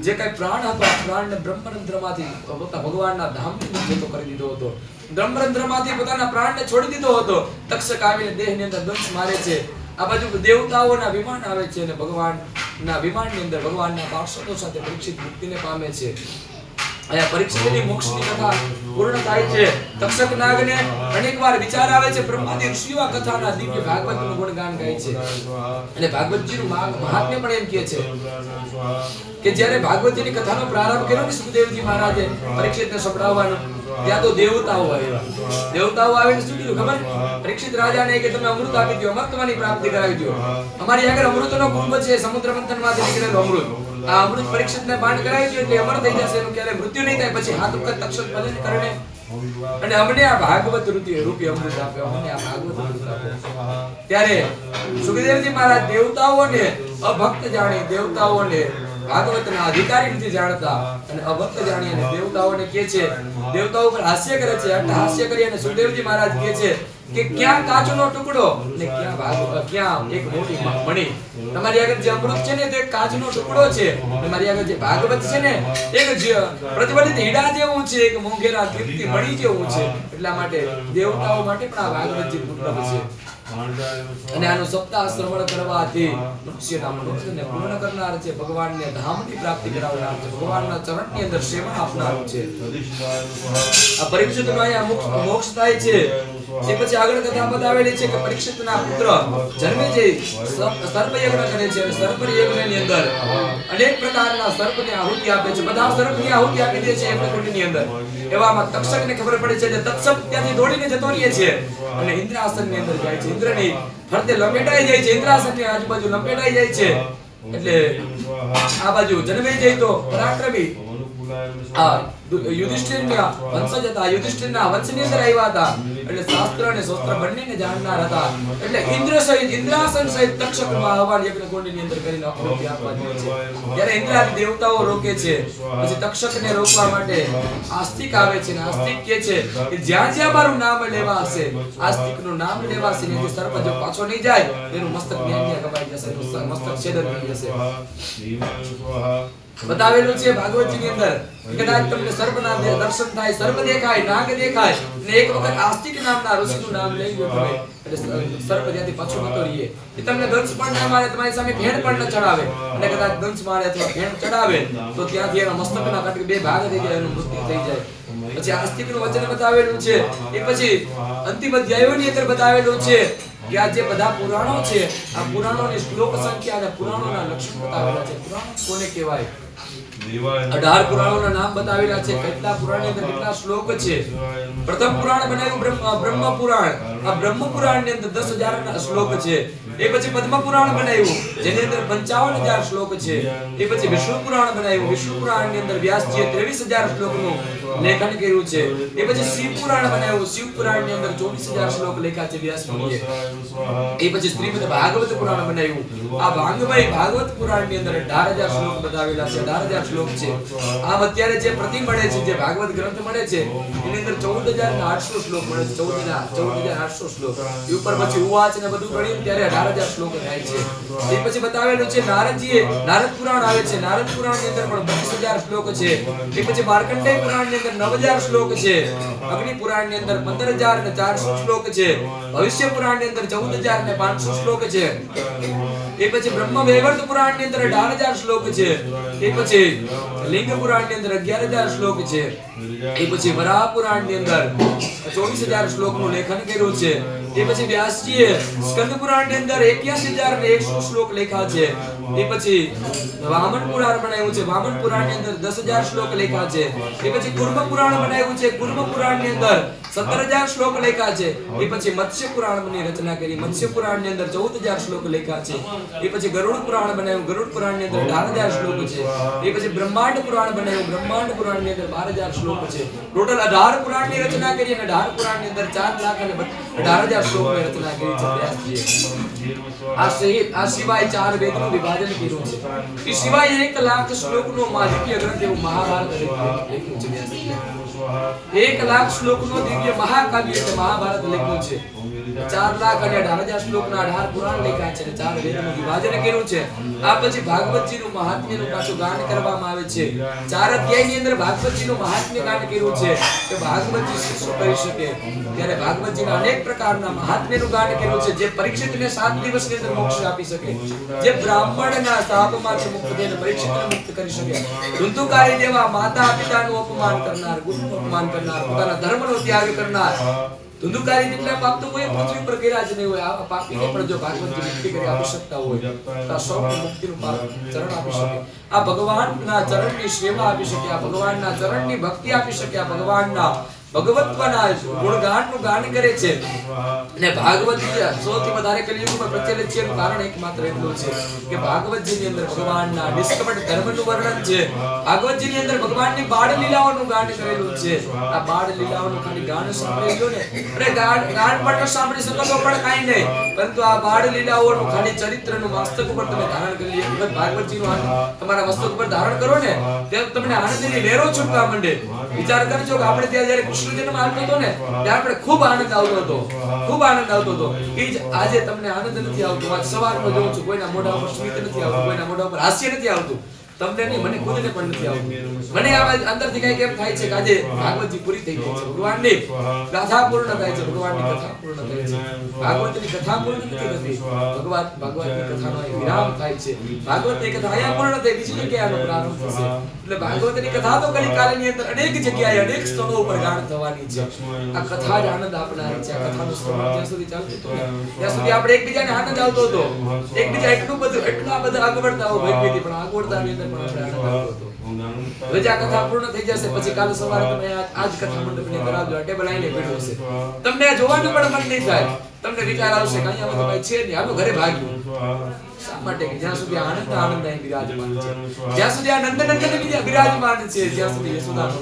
જે કઈ પ્રાણ હતો આ પ્રાણને બ્રહ્મરંધ્રમાંથી પોતા ભગવાનના ધામની અંદર જતો કરી દીધો હતો, બ્રહ્મરંધ્રમાંથી પોતાના પ્રાણને છોડી દીધો હતો. તક્ષક આવીને દેહની અંદર દંશ મારે છે. આ બાજુ દેવતાઓના વિમાન આવે છે અને ભગવાનના વિમાનની અંદર ભગવાનના પાર્ષદો સાથે પરીક્ષિત મુક્તિને પામે છે. અહીંયા પરીક્ષિતની મોક્ષની કથા પૂર્ણ થાય છે. તક્ષક નાગને અનેકવાર વિચાર આવે છે, બ્રહ્માદી ઋષિઓ આ કથાના દિવ્ય ભાગવતનું ગુણગાન ગાય છે અને ભાગવતજીનું મહાત્મ્ય પણ એમ કહે છે કે જ્યારે ભાગવતજીની કથાનો પ્રારંભ કર્યો ને સુખદેવજી મહારાજે પરીક્ષિતને સંભળાવવાનો, ત્યાં તો દેવતાઓ આવ્યા. દેવતાઓ આવીને શું કીધું ખબર? પરીક્ષિત રાજાને કે તમે અમૃત આપી દો, અમરત્વની પ્રાપ્તિ કરાવી દો. અમારી આગળ અમૃતનો કુંભ છે, સમુદ્ર મંથનમાંથી નીકળેલું અમૃત. આ અમૃત પરીક્ષિતને પાન કરાવી દો એટલે અમર થઈ જશે, એનું ક્યારે મૃત્યુ નહીં થાય. પછી હાથ ઉપર તક્ષક ભજન કરીને અને અમને આ ભાગવત રૂપી અમૃત આપ્યો, અમને આ ભાગવત અમૃત આપ્યો. ત્યારે સુખદેવજી મહારાજ દેવતાઓને અભક્ત જાણી, દેવતાઓને ભાગવતના અધિકારી નથી જાણતા અને અભક્ત જાણી અને દેવતાઓને કહે છે, દેવતાઓ પર હાસ્ય કરે છે. હાસ્ય કરી અને સુખદેવજી મહારાજ કહે છે કે ક્યાં કાચનો ટુકડો ને ક્યાં એક મોટી મણી. તમારી આગળ જે અમૃત છે ને તે કાચનો ટુકડો છે, તમારી આગળ જે ભાગવત છે ને એક પ્રતિફલિત હીરા જેવું છે, એક મોંઘેરા કીર્તિ મણી જેવું છે. એટલા માટે દેવતાઓ માટે પણ આ ભાગવતજી દુર્લભ છે. અને આનું સપ્તાહ શ્રવણ કરવાથી મનુષ્યના મનોરથને પૂર્ણ કરનાર છે, ભગવાનને ધામની પ્રાપ્તિ કરાવનાર છે, ભગવાનના ચરણની અંદર સેવા આપનાર છે. આ પરીક્ષિતનો અહીંયા મોક્ષ થાય છે. એ પછી આગળ કથા બતાવેલી છે કે પરીક્ષિતના પુત્ર જન્મેજય સર્પ યજ્ઞ કરે છે અને સર્પ યજ્ઞની અંદર અનેક પ્રકારના સર્પને આહુતિ આપે છે. બધા સર્પની આહુતિ આપી દે છે યજ્ઞકુંડની અંદર. એવામાં તક્ષકને ખબર પડે છે કે તક્ષક ત્યાંથી દોડીને જતો રહે છે અને ઇન્દ્રાસનની અંદર જાય છે. ઇન્દ્રની ફરતે લપેટાઈ જાય છે, ઇન્દ્રાસનની આજુબાજુ લપેટાઈ જાય છે. એટલે આ બાજુ જન્મેજય તો પરાક્રમી યુધિષ્ઠિરના વંશજ હતા, યુધિષ્ઠિરના વંશની અંદર આવ્યા હતા. એટલે શાસ્ત્ર અને શસ્ત્ર બંનેને જાણનાર હતા. એટલે ઇન્દ્રાસન સહિત તક્ષકમાં આહવાન યજ્ઞકુંડની અંદર કરીને આહુતિ આપવા દે છે. ત્યારે ઇન્દ્રાદી દેવતાઓ રોકે છે. પછી તક્ષકને રોકવા માટે આસ્તિક આવે છે અને આસ્તિક કહે છે કે જ્યાં જ્યાં મારું નામ લેવા હશે, આસ્તિકનું નામ લેવા હશે ને સર્પ જો પાછો નહીં જાય એનું મસ્તક ન્યાય કપાઈ જશે, એનું મસ્તક છેદન થઈ જશે. બતાવેલું છે ભાગવતજીની અંદર. કદાચ તમને સર્પના દર્શન થાય, સર્પ દેખાય, નાગ દેખાય ને એક વખત આસ્તિક નામના ઋષિનું નામ લઈ લો તમે એટલે સર્પ ત્યાંથી પાછો નતો રહીએ. એ તમને દંશ પણ ના મારે, તમારી સામે ભેણ પણ ન ચડાવે અને કદાચ દંશ મારે અથવા ભેણ ચડાવે તો ત્યાંથી એના મસ્તકના કાટકે બે ભાગ થઈ જાય, એનું મૃત્યુ થઈ જાય. પછી આસ્તિકનું વચન બતાવેલું છે. એ પછી અંતિમ અધ્યાયોની અંદર બતાવેલું છે કે આ જે બધા પુરાણો છે, આ પુરાણોની શ્લોક સંખ્યા અને પુરાણોના લક્ષણ બતાવેલા છે. પુરાણો કોને કહેવાય? 18 પુરાણોના નામ બતાવેલા છે. કેટલા પુરાણની અંદર કેટલા શ્લોક છે? પ્રથમ પુરાણ બનાવ્યું બ્રહ્મ પુરાણ. આ બ્રહ્મ પુરાણની અંદર 10,000 ના શ્લોક છે. એ પછી પદ્મ પુરાણ બનાવ્યું જેની અંદર 55,000 શ્લોક છે. એ પછી વિષ્ણુ પુરાણ બનાવ્યું. વિષ્ણુ પુરાણની અંદર વ્યાસજીએ 23,000 શ્લોકનું લેખન કર્યું છે. એ પછી શિવ પુરાણ બનાવ્યું. શિવ પુરાણની અંદર 24,000 શ્લોક લખ્યા છે વ્યાસ મુનિએ. એ પછી શ્રીમદ ભાગવત પુરાણ બનાવ્યું. આ ભાગવત પુરાણની અંદર 18,000 શ્લોક બતાવેલા છે. 18,000 શ્લોક છે. આમ અત્યારે જે પ્રતિ મળે છે, જે ભાગવત ગ્રંથ મળે છે એની અંદર 14,800 શ્લોક મળે છે. 14,800 શ્લોક. એ ઉપર પછી ઉવાચ ને બધું ગણીએ ત્યારે 18,000 શ્લોક થાય છે. એ પછી બતાવેલું છે નારદ પુરાણ આવે છે. નારદ પુરાણની અંદર પણ 22,000 શ્લોક છે. એ પછી માર્કંડેય પુરાણની અંદર 9,000 શ્લોક છે. અગ્નિ પુરાણની અંદર 15,400 શ્લોક છે. ભવિષ્ય પુરાણની અંદર 14,500 શ્લોક છે. એ પછી બ્રહ્મ વૈવર્ત પુરાણની અંદર 18,000 શ્લોક છે. એ પછી લિંગ પુરાણની અંદર 11,000 શ્લોક છે. એ પછી વરાહ પુરાણની અંદર 24,000 શ્લોકનું લેખન કર્યું છે. એ પછી વ્યાસજીએ સ્કંદ પુરાણની અંદર 81,100 શ્લોક લખ્યા છે. એ પછી વામન પુરાણ બનાવ્યું છે. વામન પુરાણની અંદર 10,000 શ્લોક લખ્યા છે. એ પછી કુર્મ પુરાણ બનાવ્યું છે. કુર્મ પુરાણની અંદર 17,000 શ્લોક લખ્યા છે. એ પછી મત્સ્ય પુરાણની રચના કરી. મત્સ્ય પુરાણની અંદર 14,000 શ્લોક લખ્યા છે. એ પછી ગરુડ પુરાણ બનાવ્યું. ગરુડ પુરાણની અંદર 18,000 શ્લોક છે. એ પછી બ્રહ્માંડ પુરાણ બનાવ્યું. બ્રહ્માંડ પુરાણની અંદર 12,000 શ્લોક છે. ટોટલ 18 પુરાણની રચના કરી અને 18 પુરાણની અંદર 4,18,000 શ્લોકની રચના કરી છે વ્યાસજીએ. આ સિવાય 4 વેદનું વિભાજન કર્યું છે. એ સિવાય 1,00,000 શ્લોકનો દિવ્ય ગ્રંથ એવું મહાભારત લખ્યું છે વ્યાસજીએ. 1,00,000 શ્લોકનો દિવ્ય મહાકાવ્ય એટલે મહાભારત લખ્યું છે. 4 લાખ અને 18,000 શ્લોકના 18 પુરાણ લખ્યા છે અને 4 વેદનું વિભાજન કર્યું છે. આ પછી ભાગવતજીનું મહાત્મ્યનું પાછું ગાન કરવામાં આવે છે. 4 અધ્યાયની અંદર ભાગવતજીનું મહાત્મ્ય ગાન કર્યું છે કે ભાગવતજી શું કરી શકે. ત્યારે ભાગવતજીના અનેક પ્રકારના મહાત્મ્યનું ગાન કર્યું છે, જે પરીક્ષિતને 7 દિવસની અંદર મોક્ષ આપી શકે, જે બ્રાહ્મણના શાપમાંથી મુક્ત થઈને પરીક્ષિતને મુક્ત કરી શકે. ધુંધુકારી જેવા માતા પિતાનું અપમાન કરનાર, ગુરુનું અપમાન કરનાર, પોતાના ધર્મનો ત્યાગ કરનાર, ધુંધુકારી જેટલા પાપ તો કોઈ પૃથ્વી પર કર્યા જ નહીં હોય. આ પાપીને પણ જો ભાગવતજી મુક્તિ કરી આપી શકતા હોય તો આ સૌ મુક્તિનું ચરણ આપી શકે. આ ભગવાનના ચરણની સેવા આપી શકે, આ ભગવાનના ચરણની ભક્તિ આપી શકે, આ ભગવાનના ભગવત્વના ગુણગાનનું ગાન કરે છે. અને ભાગવતજી સૌથી વધારે કલિયુગમાં પ્રચલિત છે એનું કારણ એકમાત્ર એટલું છે કે ભાગવતજીની અંદર ભગવાનના નિષ્કપટ ધર્મનું વર્ણન છે. ભાગવતજીની અંદર ભગવાનની બાળ લીલાઓનું ગાન કરેલું છે. આ બાળ લીલાઓનું ખાલી ગાન સાંભળી લો ને, અરે ગાન પણ ન સાંભળી શકો તો પણ કાઈ નહીં, પરંતુ આ બાળ લીલાઓનું ખાલી ચરિત્રનું મસ્તક ઉપર તમે ધારણ કરી લો. વખત ભાગવતજીનું તમારા મસ્તક ઉપર ધારણ કરો ને તેમ તમને આનંદની લહેરો છૂટવા માંડે. વિચાર કરજો કે આપણે ત્યાં જ્યારે કૃષ્ણ જન્મ આવતો હતો ને ત્યારે આપણે ખૂબ આનંદ આવતો હતો, ખૂબ આનંદ આવતો હતો. એ જ આજે તમને આનંદ નથી આવતો. આજ સવારમાં જોઉં છું કોઈના મોઢા ઉપર સ્મિત નથી આવતું, કોઈના મોઢા ઉપર હાસ્ય નથી આવતું. તમને નહીં, મને ખુદને પણ નથી આવતું. મને આ અંદરથી કઈ કેમ થાય છે કે આજે ભાગવતજી પૂરી થઈ ગઈ છે, ભગવાનની ગાથા પૂર્ણ થાય છે, ભગવાનની કથા પૂર્ણ થાય છે. ભાગવતની કથા પૂર્ણ નથી થતી, ભગવાનની કથાનો વિરામ થાય છે. ભાગવતની કથા અહીંયા પૂર્ણ થઈ, બીજી જગ્યાએ આનો પ્રારંભ થશે. એટલે ભાગવતની કથા તો કલિકાલની અંદર અનેક જગ્યાએ અનેક સ્થળો ઉપર ગાન થવાની છે. આ કથા જ આનંદ આપનારી છે. આ કથાનું શ્રવણ જ્યાં સુધી ચાલતું હતું ત્યાં સુધી આપણે એકબીજાને આનંદ આવતો હતો. એકબીજા એટલા બધા આગળતા ભયભીતી પણ આગળતાની અંદર હવે આ કથા પૂર્ણ થઈ જશે પછી કાલે સવારે તમે આજ કથા મંડપની અંદર આવજો, ટેબલ આઈને બેઠો હશે, તમને જોવાનું પણ મન નહીં થાય. તમને વિચાર આવશે કે અહીંયા તો ભાઈ છે નહીં, હાલો ઘરે ભાગ્યું. શા માટે? જ્યાં સુધી આનંદ અહીં બિરાજમાન છે, જ્યાં સુધી આ નંદન બિરાજમાન છે, જ્યાં સુધી યશોદાનો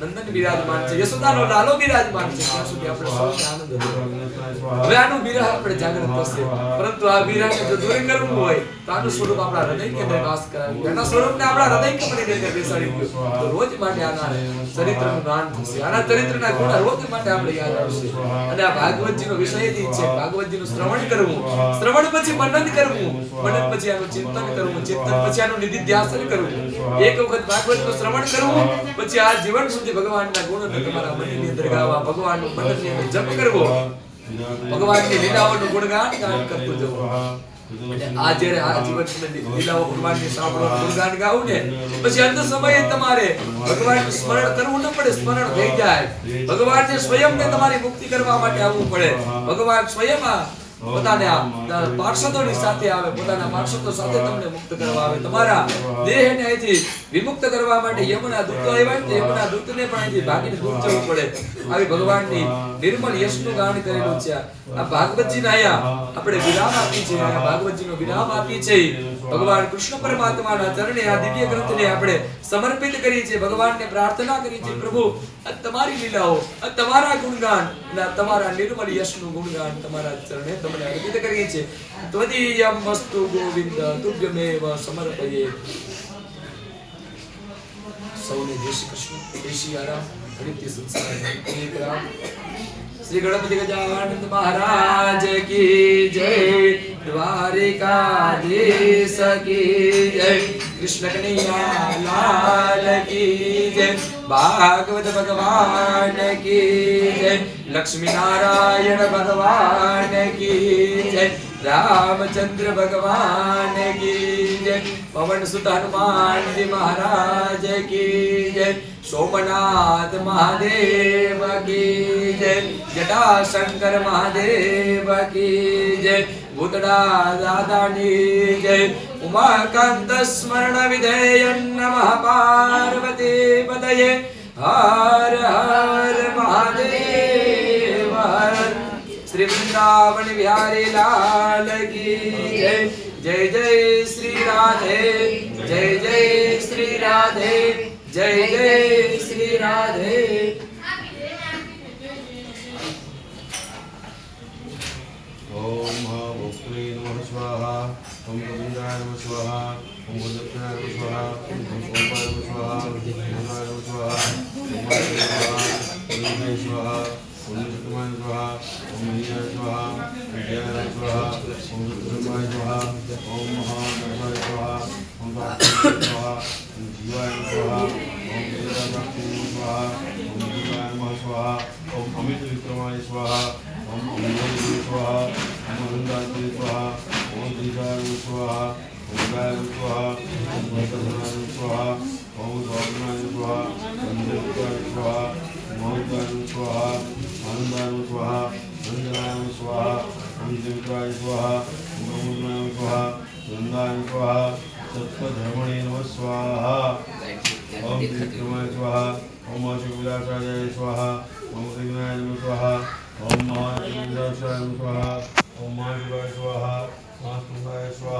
નંદન બિરાજમાન છે, યશોદાનો લાલો બિરાજમાન છે, ત્યાં સુધી આપણે સૌને આનંદ હતો. હવે આનું વિરહ આપણે જાગૃત થશે, પરંતુ આ વિરહને જો દૂર કરવું હોય તો આનું સ્વરૂપ આપણા હૃદયની અંદર વાસ કરાવ્યું. એના સ્વરૂપને આપણા હૃદય કપડીની અંદર બેસાડી ગયું તો રોજ માટે આના ચરિત્રનું ગાન થશે, આના ચરિત્રના ગુણ રોજ માટે આપણે યાદ આવશે. અને આ ભાગવતજીનો વિષય જ છે ભાગવતજીનું શ્રવણ કરવું, શ્રવણ પછી મનન કરવું, મનન પછી આનું ચિંતન કરવું, ચિંતન પછી આનું નિધિધ્યાસન કરવું. એક વખત ભાગવતનું શ્રવણ કરવું પછી આ જીવન સુધી ભગવાનના ગુણોને તમારા મનની અંદર ગાવા, ભગવાનનું મનની અંદર જપ કરવો, ભગવાનની લીલાઓનું ગુણગાન ગાન કરતું જવું. આ જ્યારે આ જીવનની લીલાઓ ભગવાનની સાંભળો, ગુણગાન ગાવું ને પછી અંત સમયે તમારે ભગવાનનું સ્મરણ કરવું ન પડે, સ્મરણ થઈ જાય. ભગવાનને સ્વયંને તમારી મુક્તિ કરવા માટે આવવું પડે. ભગવાન સ્વયં પોતાના પાર્ષદોની સાથે આવે, પોતાના પાર્ષદો સાથે તમને મુક્ત કરવા આવે. તમારા દેહને અહીંથી વિમુક્ત કરવા માટે યમુના દૂતો આવ્યા તો યમુના દૂતને પણ અહીંથી ભાગીને દૂર જવું પડે. આવી ભગવાનની નિર્મલ યશનું ગાન કરેલું છે. આ ભાગવતજીના અહીંયા આપણે વિરામ આપી છે, આ ભાગવતજીનો વિરામ આપી છે. ભગવાન કૃષ્ણ પરમાત્માના ચરણે આ દિવ્ય ગ્રંથને આપણે સમર્પિત કરી છે. ભગવાનને પ્રાર્થના કરી છે, પ્રભુ આ તમારી લીલાઓ, આ તમારા ગુણગાન અને તમારા નિર્મલ યશનું ગુણગાન તમારા ચરણે તમને અર્પિત કરીએ છીએ. ત્વદીયમ વસ્તુ ગોવિંદ તુભ્યમેવ સમર્પયે. સૌને જય શ્રી કૃષ્ણ, જય શ્રી રામ, હરિત્ય સંસાર એક રામ. श्री गणपति गजानन महाराज की जय, द्वारिकाधीश की जय, कृष्ण कन्हैया लाल की जय, भागवत भगवान की जय, लक्ष्मी नारायण भगवान की जय, रामचंद्र भगवान की जय, पवन सुत हनुमान जी महाराज की जय, सोमनाथ महादेव की जय, जटा शंकर महादेव की जय, भूतड़ा दादानी जय, उमाकांत स्मरण विधेय नमः पार्वती पतये हर हर महादेव हर. श्री वृंदावन बिहारी लाल की जय. जय जय श्री राधे, जय जय श्री राधे, जय जय श्री राधे. ओम भोक्त्रे नमः स्वाहा, ओम गोविंदाय नमः स्वाहा, ओम गोदक्षिणाय नमः स्वाहा, ओम सोमवाय नमः स्वाहा, ओम नमः स्वाहा, ओम स्वाहा, ओम स्वाहा. ओम शतमाय स्वाहा ओम नीलाय स्वाहा विद्याय स्वाहा ओम सुब्रह्मण्य स्वाहा ओम महागणाय स्वाहा ओम पार्थाय स्वाहा ओम जीवाय स्वाहा ओम वेदाभक्तिं स्वाहा ओम दुर्गाय नमः स्वाहा ओम अमित विक्रमाय स्वाहा ओम अमृताय स्वाहा ओम अनंताय स्वाहा ओम दीर्घाय स्वाहा ओम गाय स्वाहा ओम भक्तधनाय स्वाहा ओम स्वागनाय स्वाहा ओम देवताय स्वाहा मौताय स्वाहा आनंदाय स्वाहा रंजनाय स्वाहा ओम देवताय स्वाहा ओम अमृताय स्वाहा वृंदाय स्वाहा सत्पधर्मणे नमः स्वाहा ओम विक्रमाय स्वाहा ओम अशुभविलासाय स्वाहा ओम श्रीनाय नमः स्वाहा ओम महाविलासाय स्वाहा ओम महाशिवाय स्वाहा महास्कंदाय स्वाहा